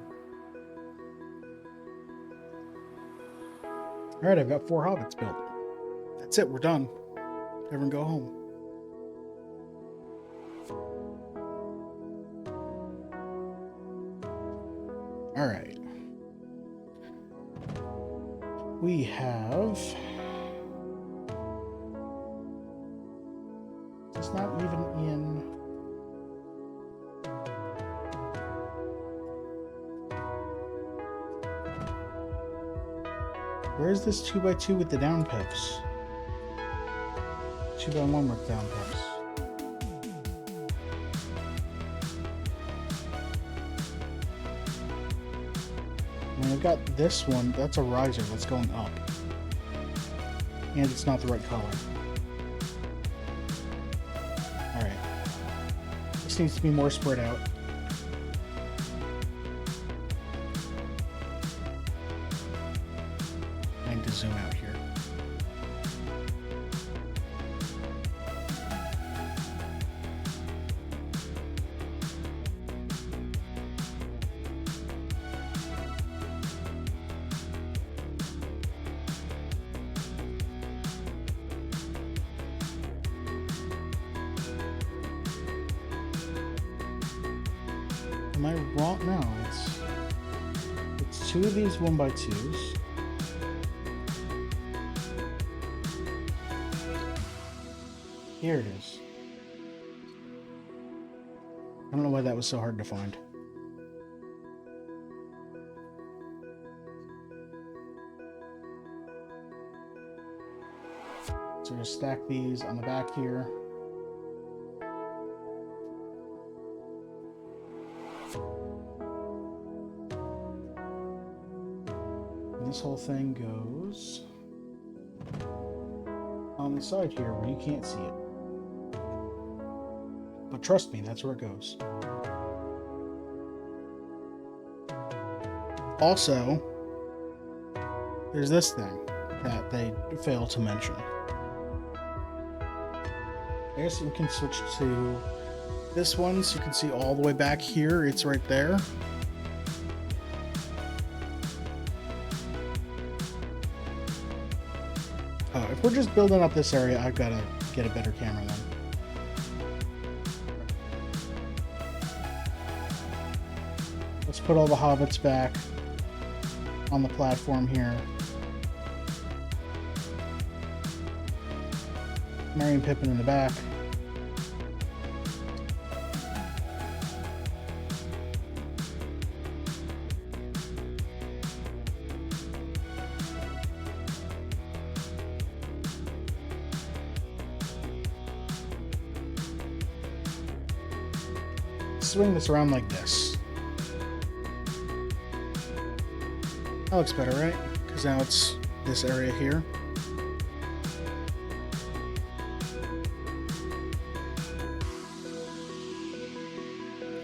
Alright, I've got 4 hobbits built. That's it, we're done. Everyone go home. Alright. We have... It's not even in... Where's this 2x2 with the down pips? 2x1 with down pips. I mean, I've got this one, that's a riser that's going up. And it's not the right color. Alright. This needs to be more spread out. I need to zoom out here. Am I wrong? No, it's... 2 of these 1x2s. Here it is. I don't know why that was so hard to find. So just stack these on the back here. And this whole thing goes on the side here where you can't see it. But trust me, that's where it goes. Also, there's this thing that they fail to mention. I guess we can switch to this one so you can see all the way back here. It's right there. If we're just building up this area, I've got to get a better camera then. Let's put all the hobbits back on the platform here. Merry and Pippin in the back. Swing this around like this. That looks better, right? Because now it's this area here.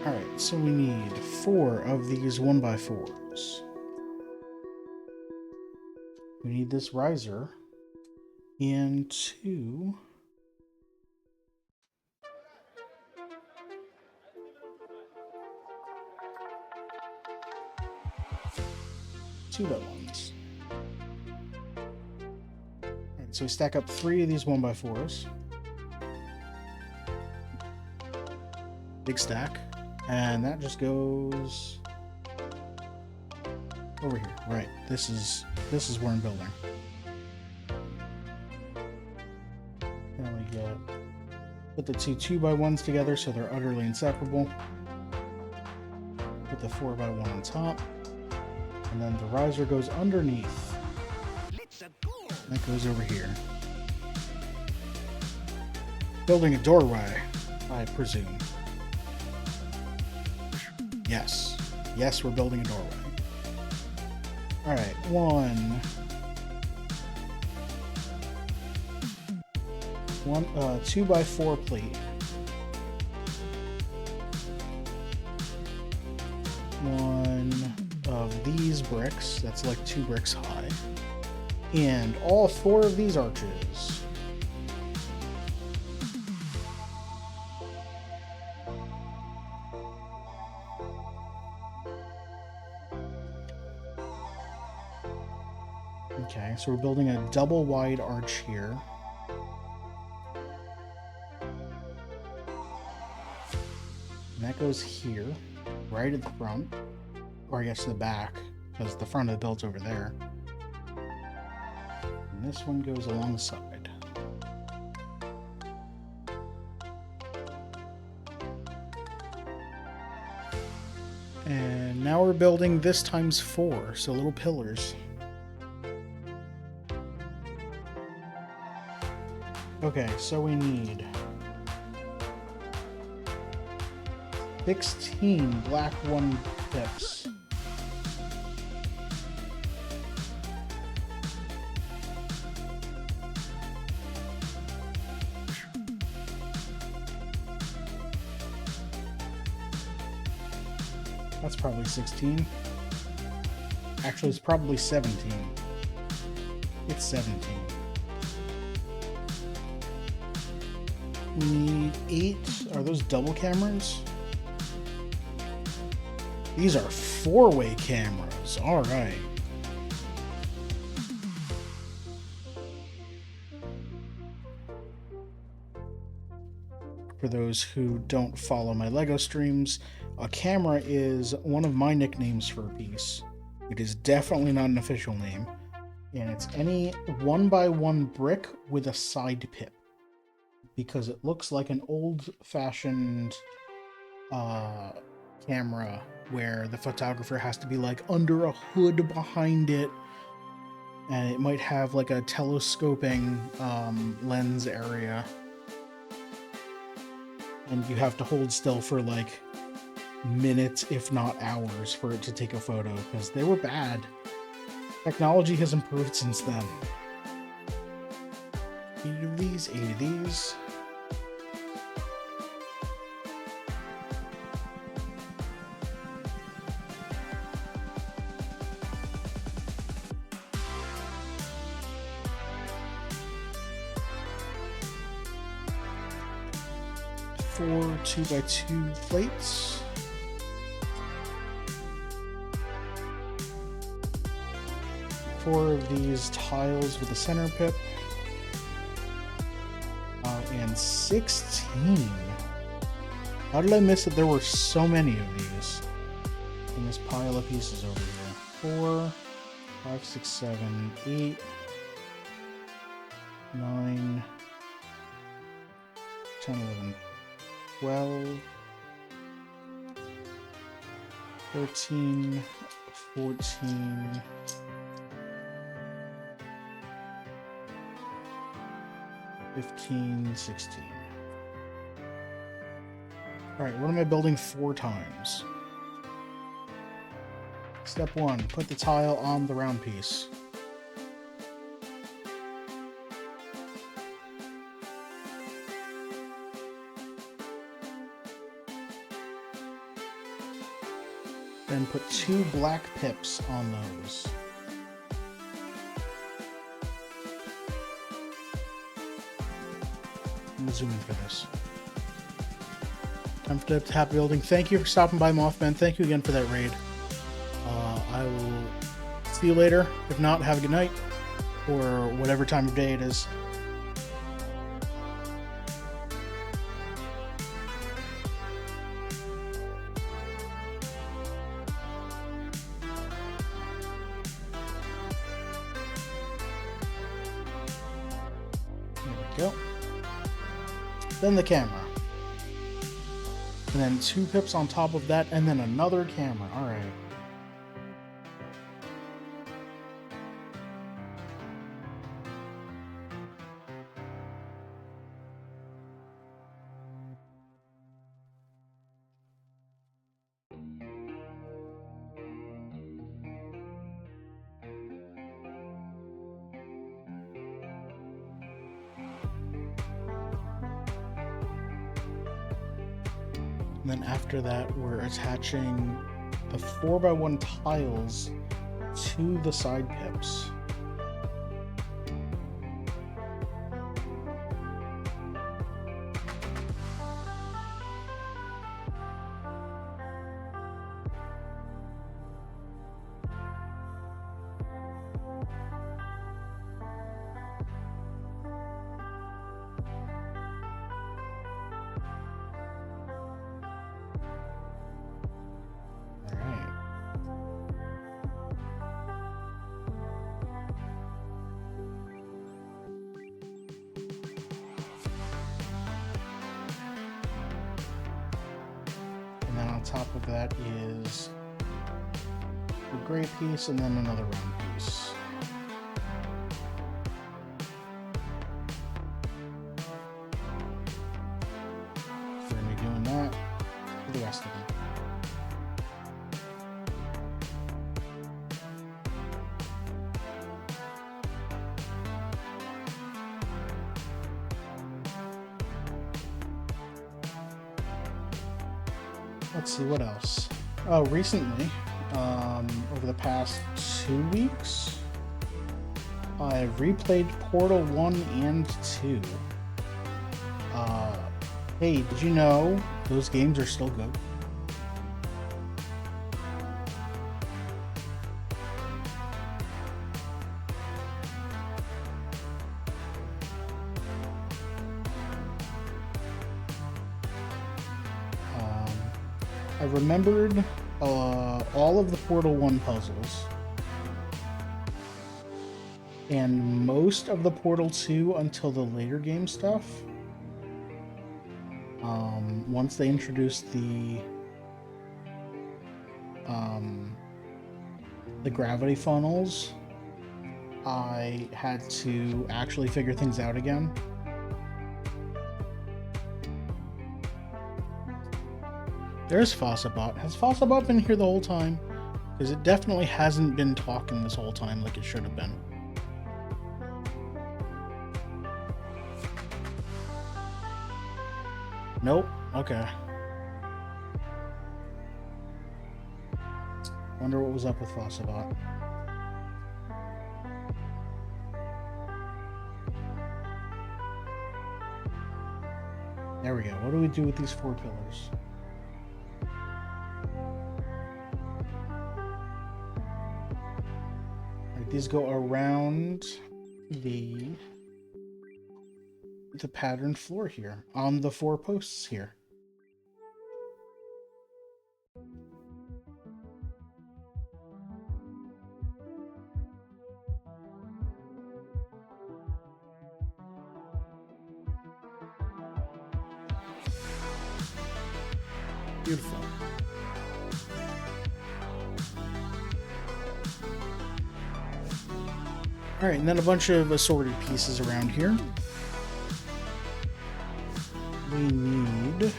Alright, so we need 4 of these 1x4s. We need this riser and 2 2x1s. Alright, so we stack up 3 of these 1x4s. Big stack. And that just goes over here. Right. This is where I'm building. Then we put the 2 2x1s together so they're utterly inseparable. Put the 4x1 on top. And then the riser goes underneath. That goes over here. Building a doorway, I presume. Yes. Yes, we're building a doorway. Alright, 1 2x4 plate. 1 of these bricks, that's like 2 bricks high. And all 4 of these arches. Okay, so we're building a double wide arch here. And that goes here, right at the front. Or I guess the back, because the front of the build's over there. And this one goes along the side. And now we're building this times 4, so little pillars. Okay, so we need 16 black 1 pips. That's probably 16. Actually, it's probably 17. It's 17. We need 8. Are those double cameras? These are 4-way cameras. All right. For those who don't follow my LEGO streams, a camera is one of my nicknames for a piece. It is definitely not an official name. And it's any 1x1 brick with a side pip. Because it looks like an old-fashioned camera where the photographer has to be like under a hood behind it, and it might have like a telescoping lens area, and you have to hold still for like minutes if not hours for it to take a photo because they were bad. Technology has improved since then. 8 of these, 8 of these. Four 2x2 plates. Four of these tiles with a center pip. And 16. How did I miss it? There were so many of these in this pile of pieces over here. 4, 5, 6, 7, 8, 9, 10, 11, 12, 13, 14, 15, 16. Alright, what am I building 4 times? Step 1, put the tile on the round piece. Then put 2 black pips on those. I'm zooming for this. Time to tap building. Thank you for stopping by, Mothman. Thank you again for that raid. I will see you later. If not, have a good night. Or whatever time of day it is. There we go. Then the camera. And then 2 pips on top of that, and then another camera. Alright. And then after that, we're attaching the 4x1 tiles to the side pips. Top of that is the gray piece and then another round piece. So we're going to be doing that for the rest of them. Let's see, what else? Oh, recently, over the past 2 weeks, I've replayed Portal 1 and 2. Hey, did you know those games are still good? I remembered all of the Portal 1 puzzles, and most of the Portal 2 until the later game stuff. Once they introduced the gravity funnels, I had to actually figure things out again. There's Fossabot. Has Fossabot been here the whole time? Because it definitely hasn't been talking this whole time like it should have been. Nope. Okay. Wonder what was up with Fossabot. There we go. What do we do with these 4 pillars? Right, these go around the patterned floor here on the 4 posts here. Beautiful. All right, and then a bunch of assorted pieces around here. We need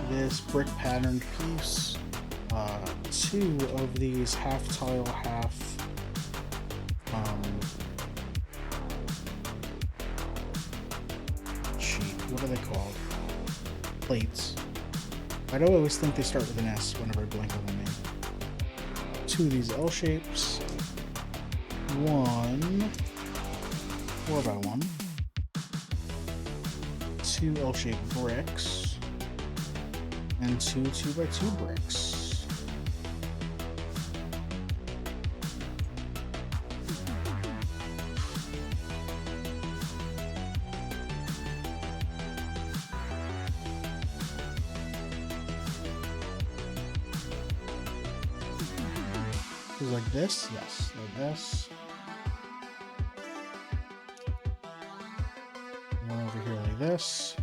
this brick patterned piece, 2 of these half tile, half what are they called? Plates. I don't always think they start with an S whenever I blank on the name. 2 of these L shapes. 1 4x1. 2 L-shaped bricks. And 2 2x2 bricks. Like this, yes, like this. One over here like this.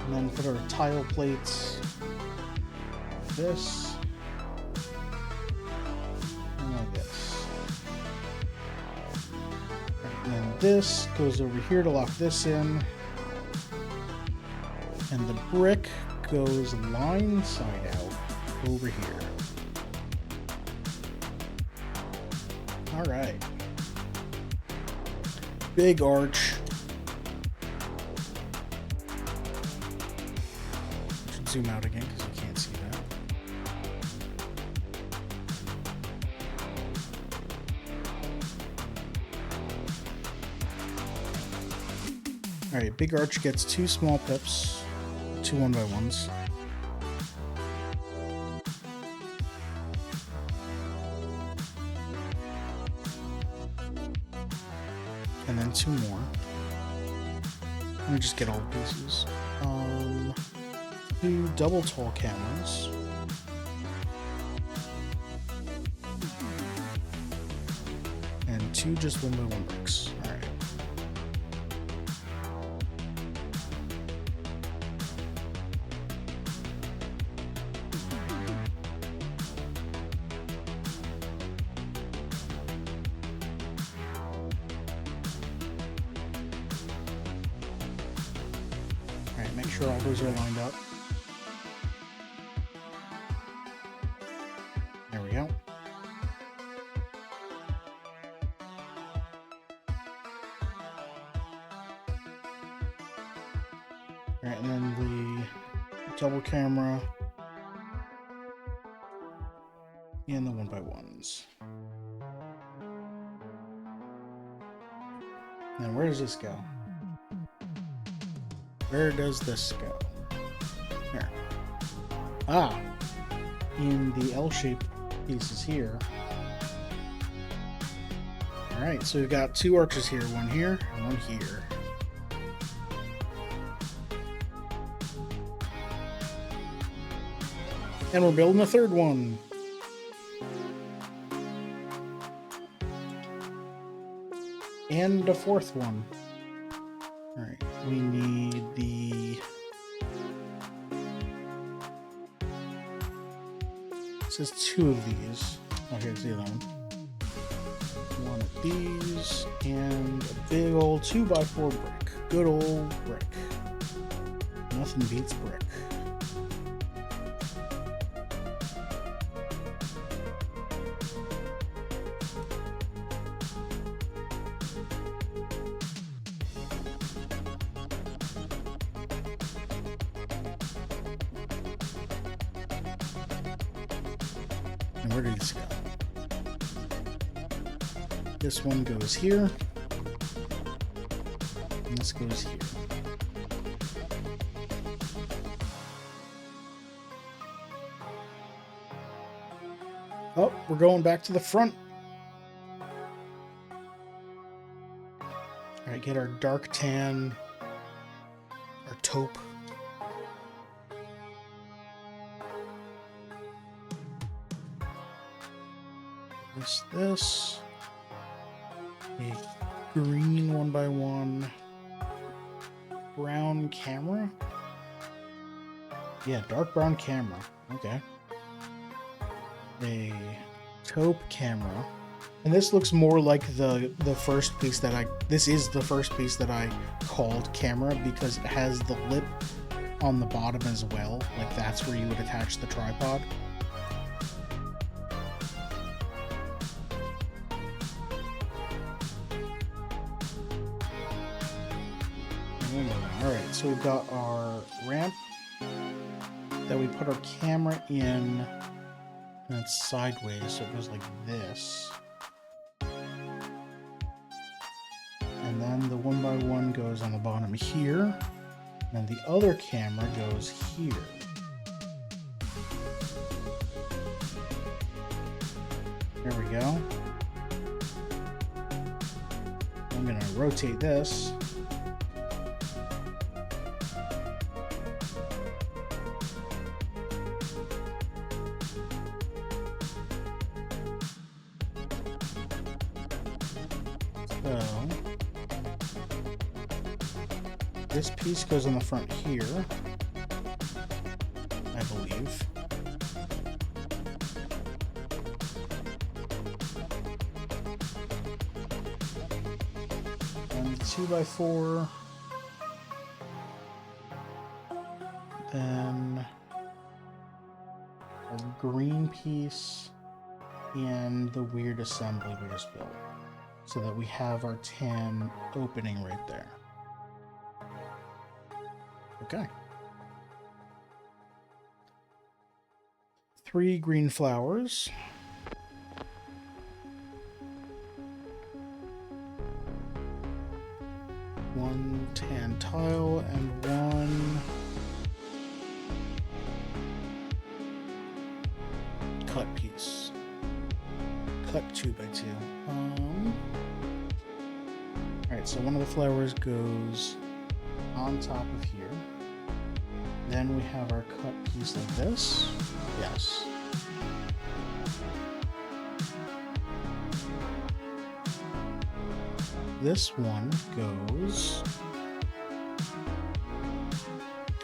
And then put our tile plates like this. And like this. And then this goes over here to lock this in. And the brick goes line side out over here. All right. Big arch. Should zoom out again because you can't see that. All right, big arch gets 2 small pips. 2 1x1s. And then 2 more. Let me just get all the pieces. 2 double tall cameras. And 2 just 1x1 bricks. Alright. Make sure all those are lined up. There we go. Alright, and then the double camera and the 1x1s. And where does this go? Where does this go? Here. Ah! In the L-shaped pieces here. Alright, so we've got 2 arches here, one here, and one here. And we're building a 3rd one. And a 4th one. Alright, we need the... It says 2 of these. Oh, here's the other one. One of these, and a big old 2x4 brick. Good old brick. Nothing beats brick. And where did this go? This one goes here. And this goes here. Oh, we're going back to the front. Alright, get our dark tan, our taupe. This. A green 1x1 brown camera. Yeah, dark brown camera. Okay. A taupe camera. And this looks more like the first piece that this is the first piece that I called camera because it has the lip on the bottom as well. Like that's where you would attach the tripod. Alright, so we've got our ramp that we put our camera in, and it's sideways, so it goes like this. And then the 1x1 goes on the bottom here, and the other camera goes here. There we go. I'm going to rotate this. So, this piece goes on the front here, I believe. And the 2x4, then a green piece, and the weird assembly we just built. So that we have our tan opening right there. Okay. 3 green flowers. 1 tan tile and 1 cut piece. Cut 2x2. Alright, so one of the flowers goes on top of here. Then we have our cut piece like this. Yes. This one goes...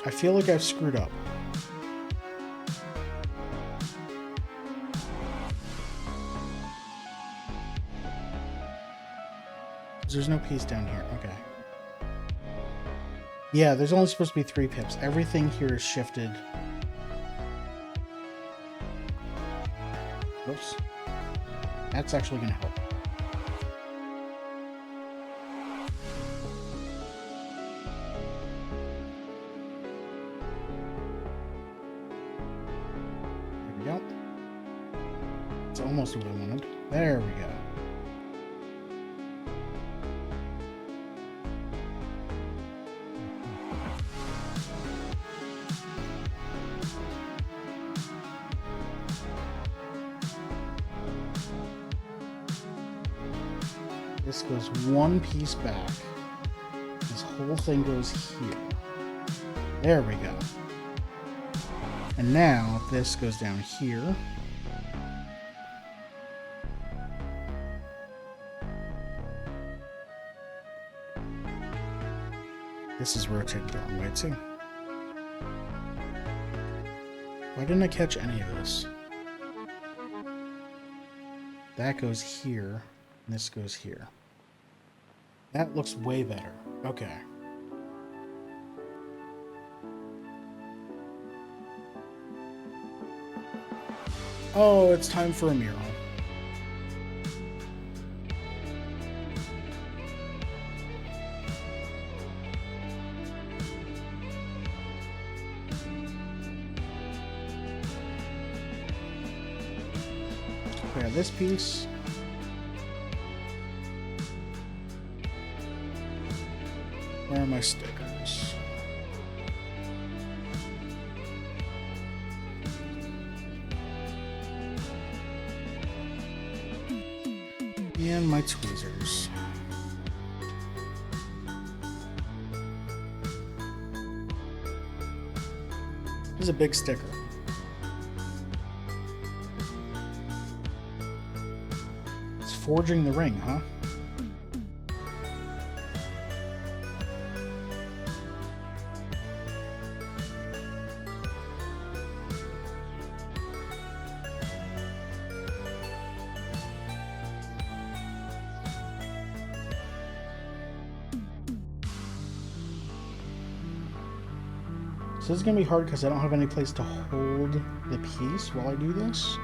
I feel like I've screwed up. There's no piece down here. Okay. Yeah, there's only supposed to be 3 pips. Everything here is shifted. Whoops. That's actually going to help. There we go. It's almost what I wanted. There we go. This goes one piece back. This whole thing goes here. There we go. And now this goes down here. This is rotated the wrong way too. Why didn't I catch any of this? That goes here, and this goes here. That looks way better. Okay. Oh, it's time for a mural. We have this piece. Where are my stickers? And my tweezers. This is a big sticker. It's forging the ring, huh? So this is going to be hard because I don't have any place to hold the piece while I do this.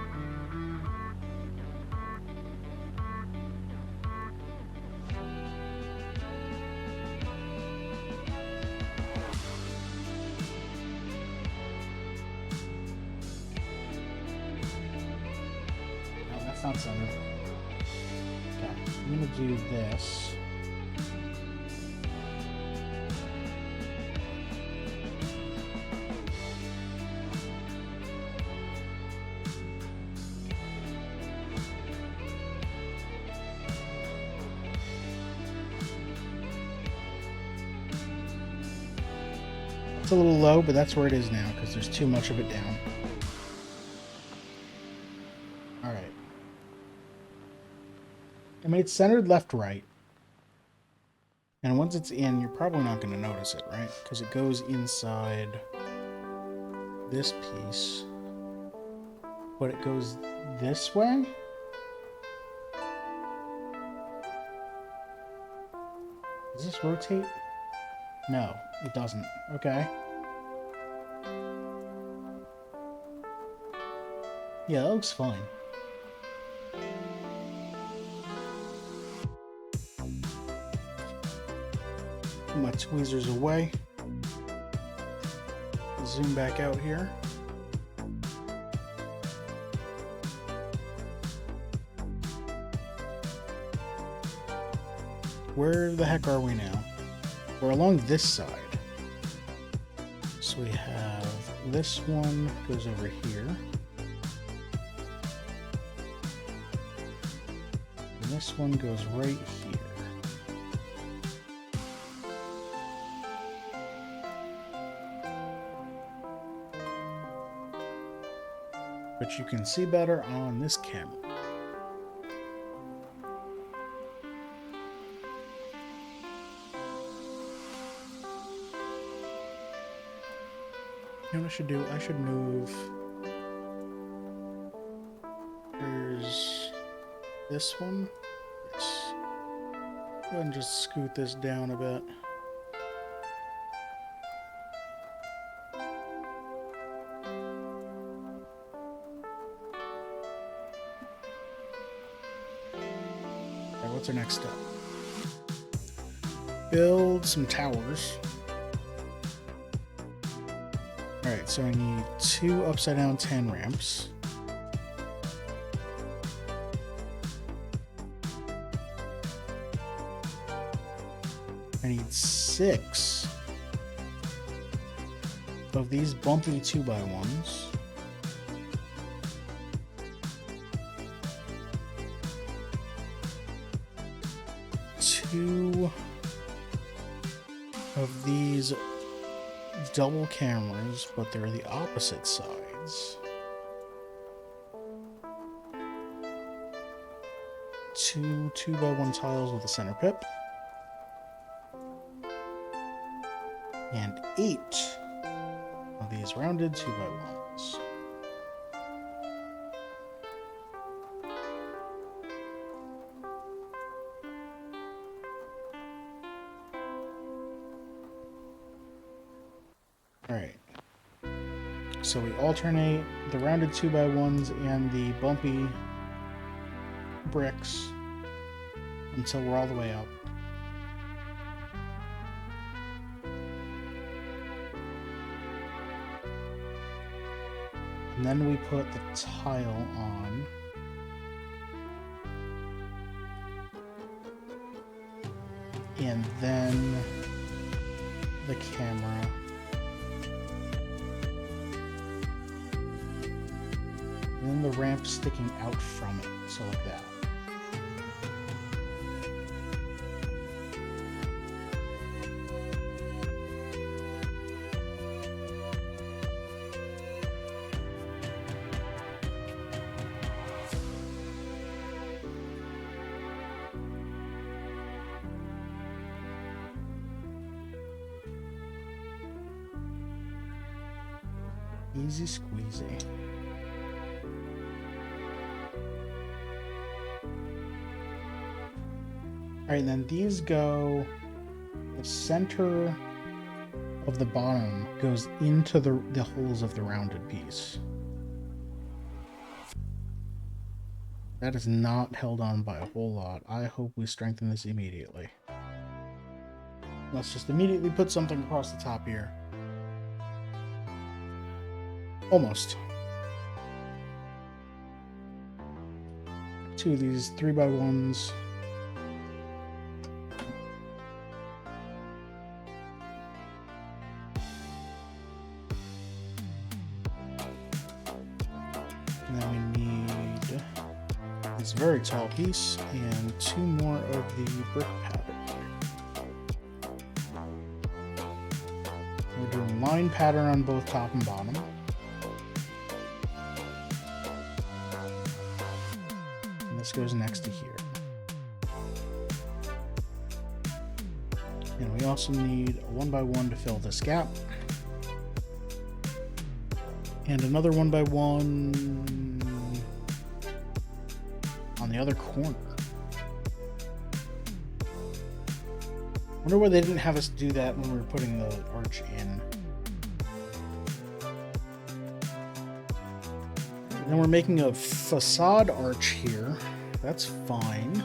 No, that's not centered. Okay, I'm going to do this. It's a little low, but that's where it is now because there's too much of it down. Alright. I mean, it's centered left-right. And once it's in, you're probably not going to notice it, right? Because it goes inside this piece. But it goes this way? Does this rotate? No, it doesn't. Okay. Yeah, that looks fine. Put my tweezers away. Zoom back out here. Where the heck are we now? We're along this side. So we have this one goes over here. And this one goes right here. But you can see better on this camera. You know what I should do? I should move. There's this one. Yes. Go ahead and just scoot this down a bit. Okay, what's our next step? Build some towers. Alright, so I need 2 upside down 10 ramps. I need 6 of these bumpy 2x1s. 2 of these double cameras, but they're the opposite sides. 2 2x1 tiles with a center pip. And 8 of these rounded 2x1s. Alright. So we alternate the rounded 2x1s and the bumpy bricks until we're all the way up. And then we put the tile on. And then the camera. And then the ramp sticking out from it, so like that. Easy squeezy. Alright, then these go, the center of the bottom goes into the holes of the rounded piece. That is not held on by a whole lot. I hope we strengthen this immediately. Let's just immediately put something across the top here. Almost. 2 of these 3x1s. And then we need this very tall piece and 2 more of the brick pattern. We're doing line pattern on both top and bottom. This goes next to here. And we also need a 1x1 to fill this gap. And another 1x1 on the other corner. Wonder why they didn't have us do that when we were putting the arch in. And then we're making a facade arch here. That's fine.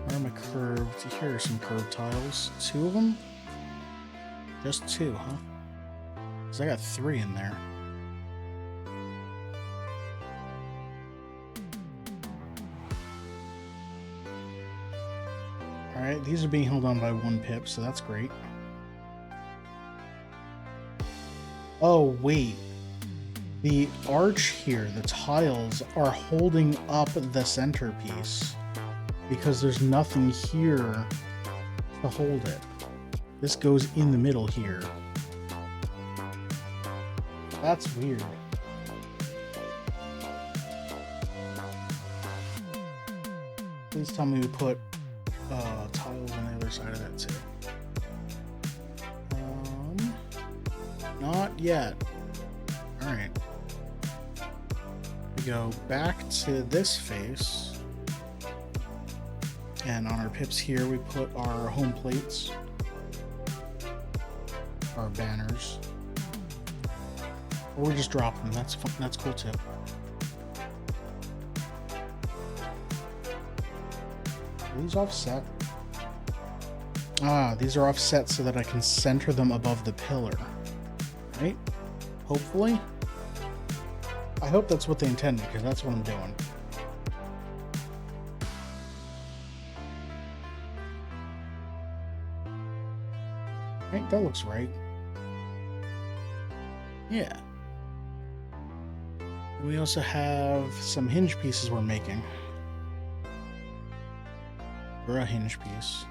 Where am I curved? Here are some curved tiles. 2 of them? Just 2, huh? Because I got 3 in there. Alright, these are being held on by 1 pip, so that's great. Oh, wait. The arch here, the tiles, are holding up the centerpiece because there's nothing here to hold it. This goes in the middle here. That's weird. Please tell me we put tiles on the other side of that too. Not yet. Alright. We go back to this face. And on our pips here, we put our home plates. Our banners. Or we just drop them. That's fun. That's cool too. Are these offset? Ah, these are offset so that I can center them above the pillar. Right? Hopefully. I hope that's what they intended, because that's what I'm doing. Right, that looks right. Yeah. And we also have some hinge pieces we're making. Or a hinge piece.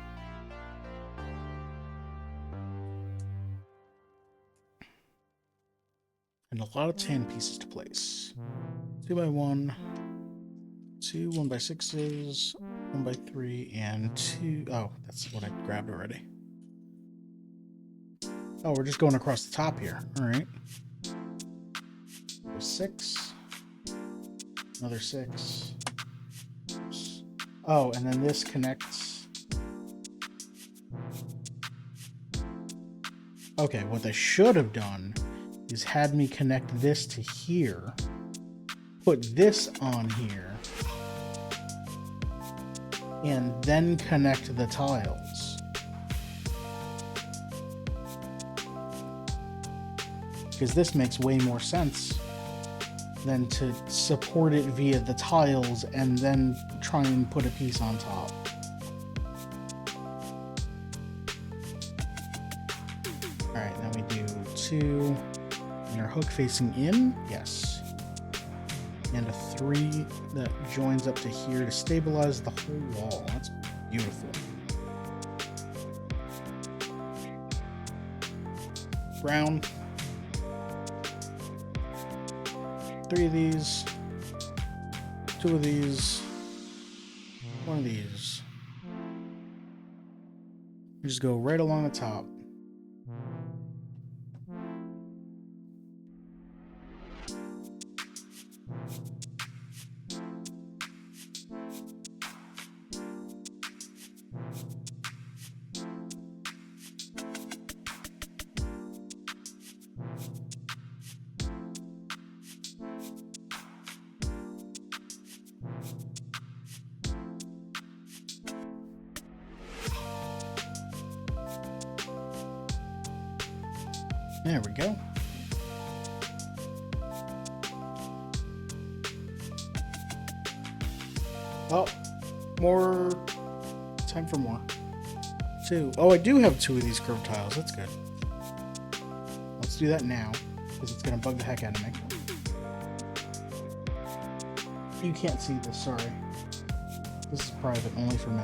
And a lot of tan pieces to place. 2x1, 2 1x6s, 1x3, and 2. Oh, that's what I grabbed already. Oh, we're just going across the top here. Alright. 6. Another 6. Oh, and then this connects. Okay, what they should have done is had me connect this to here, put this on here, and then connect the tiles. Because this makes way more sense than to support it via the tiles and then try and put a piece on top. Alright, then we do 2, and our hook facing in, yes. And a 3 that joins up to here to stabilize the whole wall. That's beautiful. Brown. 3 of these, 2 of these, 1 of these. You just go right along the top. There we go. Oh, more. Time for more. 2. Oh, I do have 2 of these curved tiles. That's good. Let's do that now, because it's going to bug the heck out of me. You can't see this, sorry. This is private, only for me.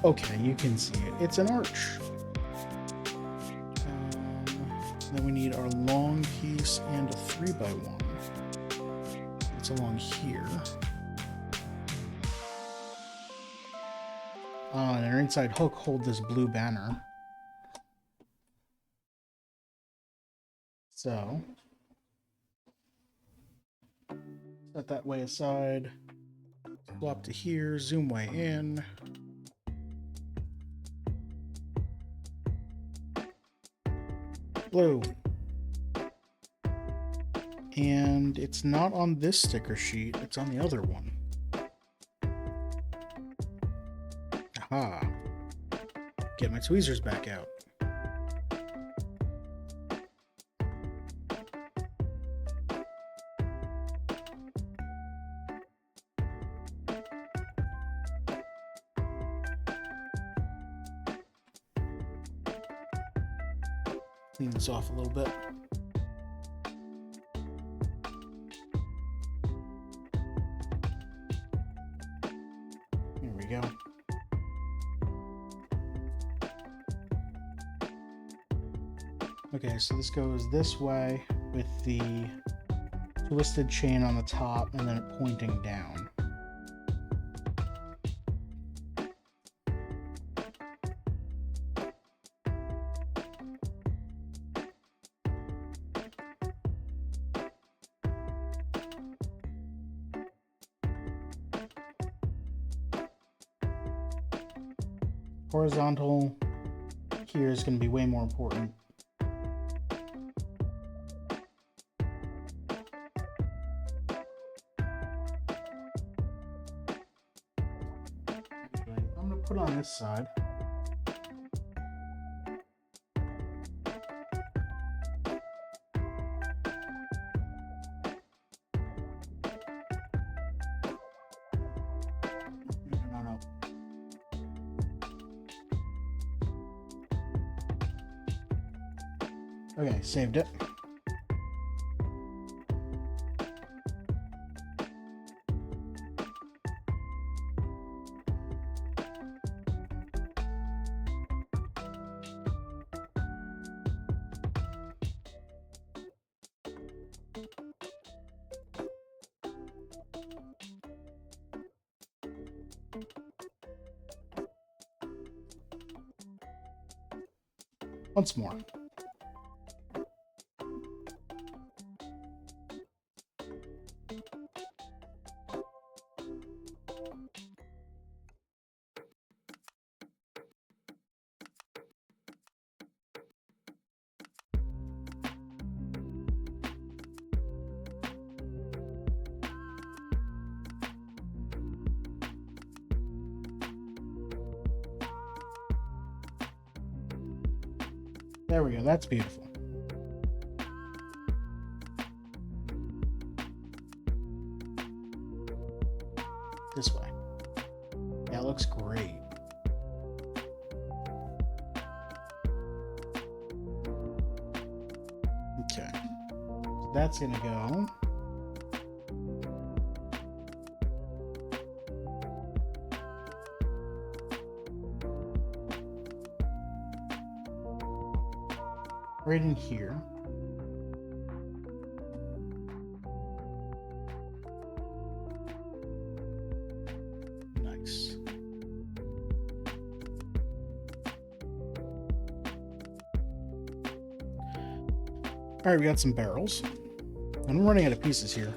Okay, you can see it. It's an arch. Then we need our long piece and a 3x1. It's along here. And our inside hook hold this blue banner. So, set that way aside. Swap to here, zoom way in. Blue. And it's not on this sticker sheet, it's on the other one. Aha. Get my tweezers back out. Clean this off a little bit. There we go. Okay, so this goes this way with the twisted chain on the top and then it pointing down. Horizontal here is going to be way more important. I'm going to put on this side. Okay, saved it. Once more. There we go. That's beautiful. This way. That looks great. Okay. So that's going to go. Right in here. Nice. All right, we got some barrels. And I'm running out of pieces here.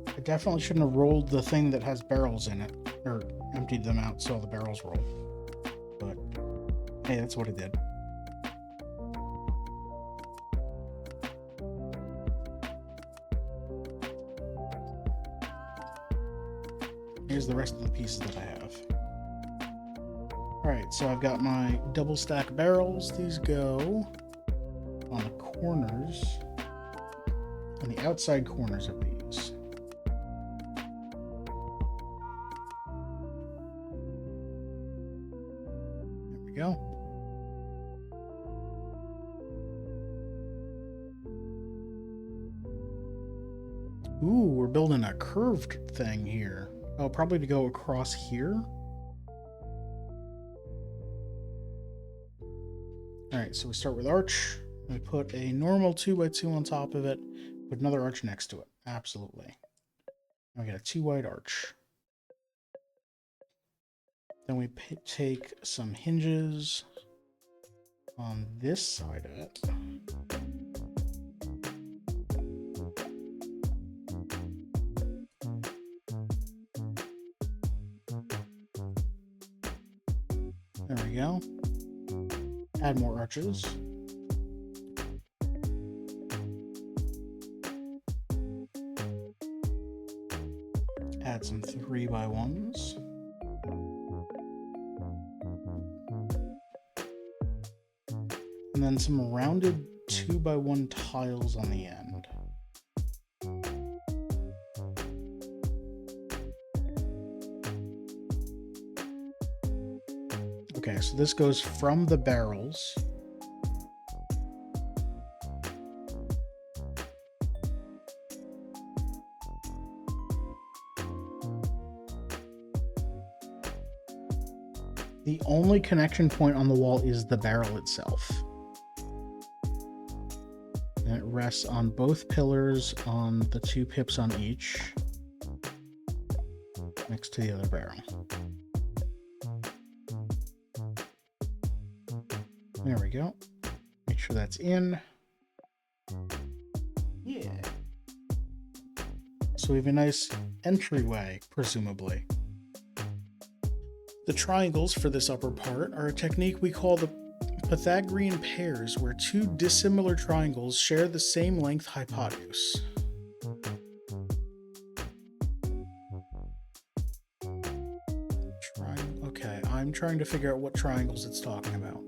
I definitely shouldn't have rolled the thing that has barrels in it, or emptied them out so the barrels roll. But hey, that's what it did. Here's the rest of the pieces that I have. Alright, so I've got my double stack barrels. These go on the corners, on the outside corners of these. There we go. Ooh, we're building a curved thing here. Oh, probably to go across here. Alright, so we start with arch. We put a normal 2x2 on top of it. Put another arch next to it. Absolutely. We got a 2-wide arch. Then we take some hinges on this side of it. There we go. Add more arches. Add some 3x1s. And then some rounded 2x1 tiles on the end. Okay, so this goes from the barrels. The only connection point on the wall is the barrel itself. And it rests on both pillars on the 2 pips on each, next to the other barrel. There we go. Make sure that's in. Yeah. So we have a nice entryway, presumably. The triangles for this upper part are a technique we call the Pythagorean pairs, where 2 dissimilar triangles share the same length hypotenuse. Okay, I'm trying to figure out what triangles it's talking about.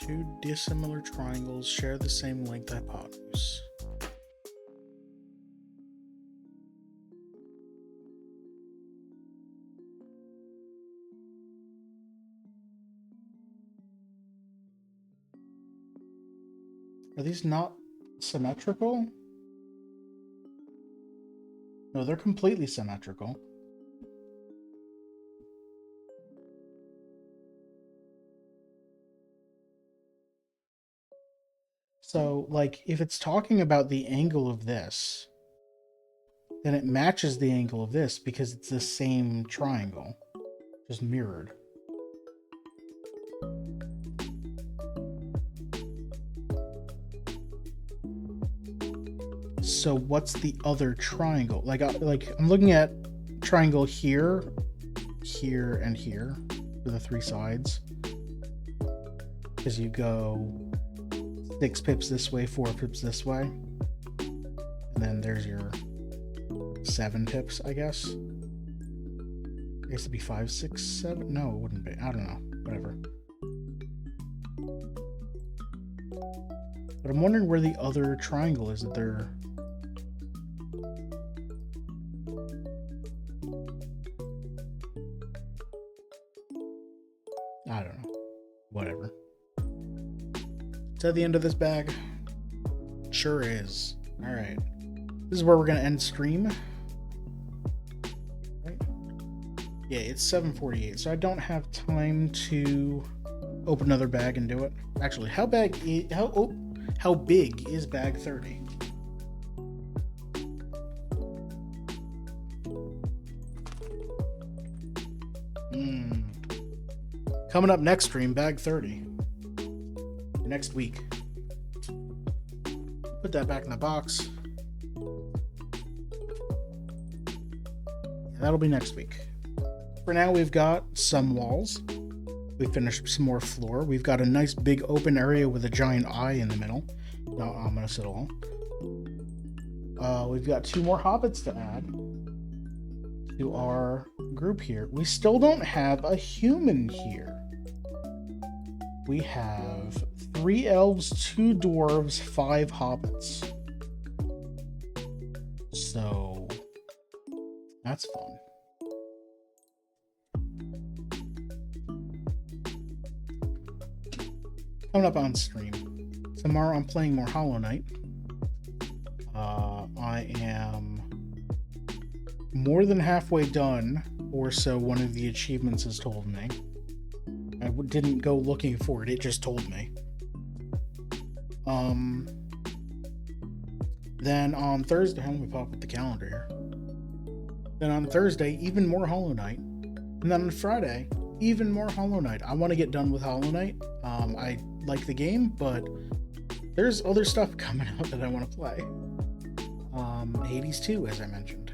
Two dissimilar triangles share the same length hypotenuse. Are these not symmetrical? No, they're completely symmetrical. So, like, if it's talking about the angle of this, then it matches the angle of this because it's the same triangle, just mirrored. So what's the other triangle? Like I'm looking at triangle here, here, and here for the three sides. Because you go 6 pips this way, 4 pips this way. And then there's your 7 pips, I guess. I guess it'd be 5, 6, 7. No, it wouldn't be. I don't know. Whatever. But I'm wondering where the other triangle is that they're... I don't know. Whatever. Is that the end of this bag? Sure is. Alright. This is where we're going to end stream. Right? Yeah, it's 7:48, so I don't have time to open another bag and do it. Actually, how big is bag 30? Coming up next stream, bag 30. Next week. Put that back in the box. Yeah, that'll be next week. For now, we've got some walls. We finished some more floor. We've got a nice big open area with a giant eye in the middle. Not ominous at all. We've got 2 more hobbits to add to our group here. We still don't have a human here. We have 3 elves, 2 dwarves, 5 hobbits. So that's fun. Coming up on stream. Tomorrow I'm playing more Hollow Knight. I am more than halfway done, or so one of the achievements has told me. I didn't go looking for it, it just told me. Then on Thursday, let me pop up the calendar here. Then on Thursday, even more Hollow Knight. And then on Friday, even more Hollow Knight. I want to get done with Hollow Knight. I like the game, but there's other stuff coming out that I want to play. Hades 2, as I mentioned.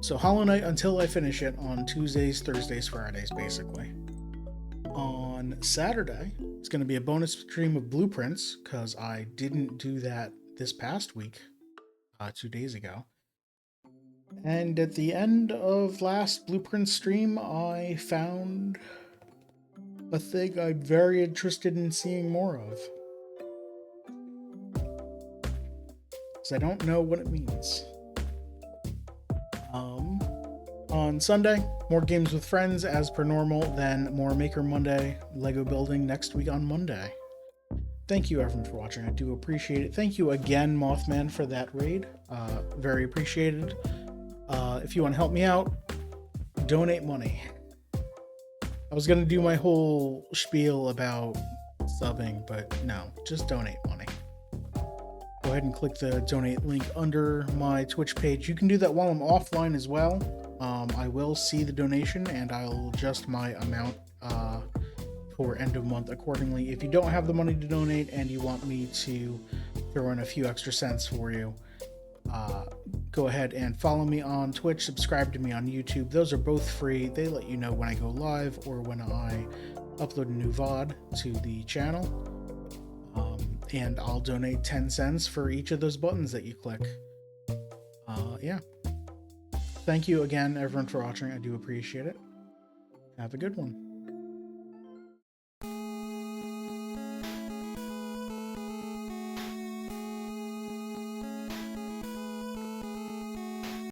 So Hollow Knight until I finish it on Tuesdays, Thursdays, Fridays, basically. On Saturday, it's going to be a bonus stream of blueprints, because I didn't do that this past week, 2 days ago. And at the end of last blueprint stream, I found a thing I'm very interested in seeing more of. Because I don't know what it means. On Sunday, more games with friends as per normal, then more Maker Monday, Lego building next week on Monday. Thank you everyone for watching, I do appreciate it. Thank you again, Mothman, for that raid. Very appreciated. If you want to help me out, donate money. I was going to do my whole spiel about subbing, but no, just donate money. Go ahead and click the donate link under my Twitch page. You can do that while I'm offline as well. I will see the donation and I'll adjust my amount for end of month accordingly. If you don't have the money to donate and you want me to throw in a few extra cents for you, go ahead and follow me on Twitch, subscribe to me on YouTube. Those are both free. They let you know when I go live or when I upload a new VOD to the channel. And I'll donate 10 cents for each of those buttons that you click. Yeah. Thank you again, everyone, for watching. I do appreciate it. Have a good one.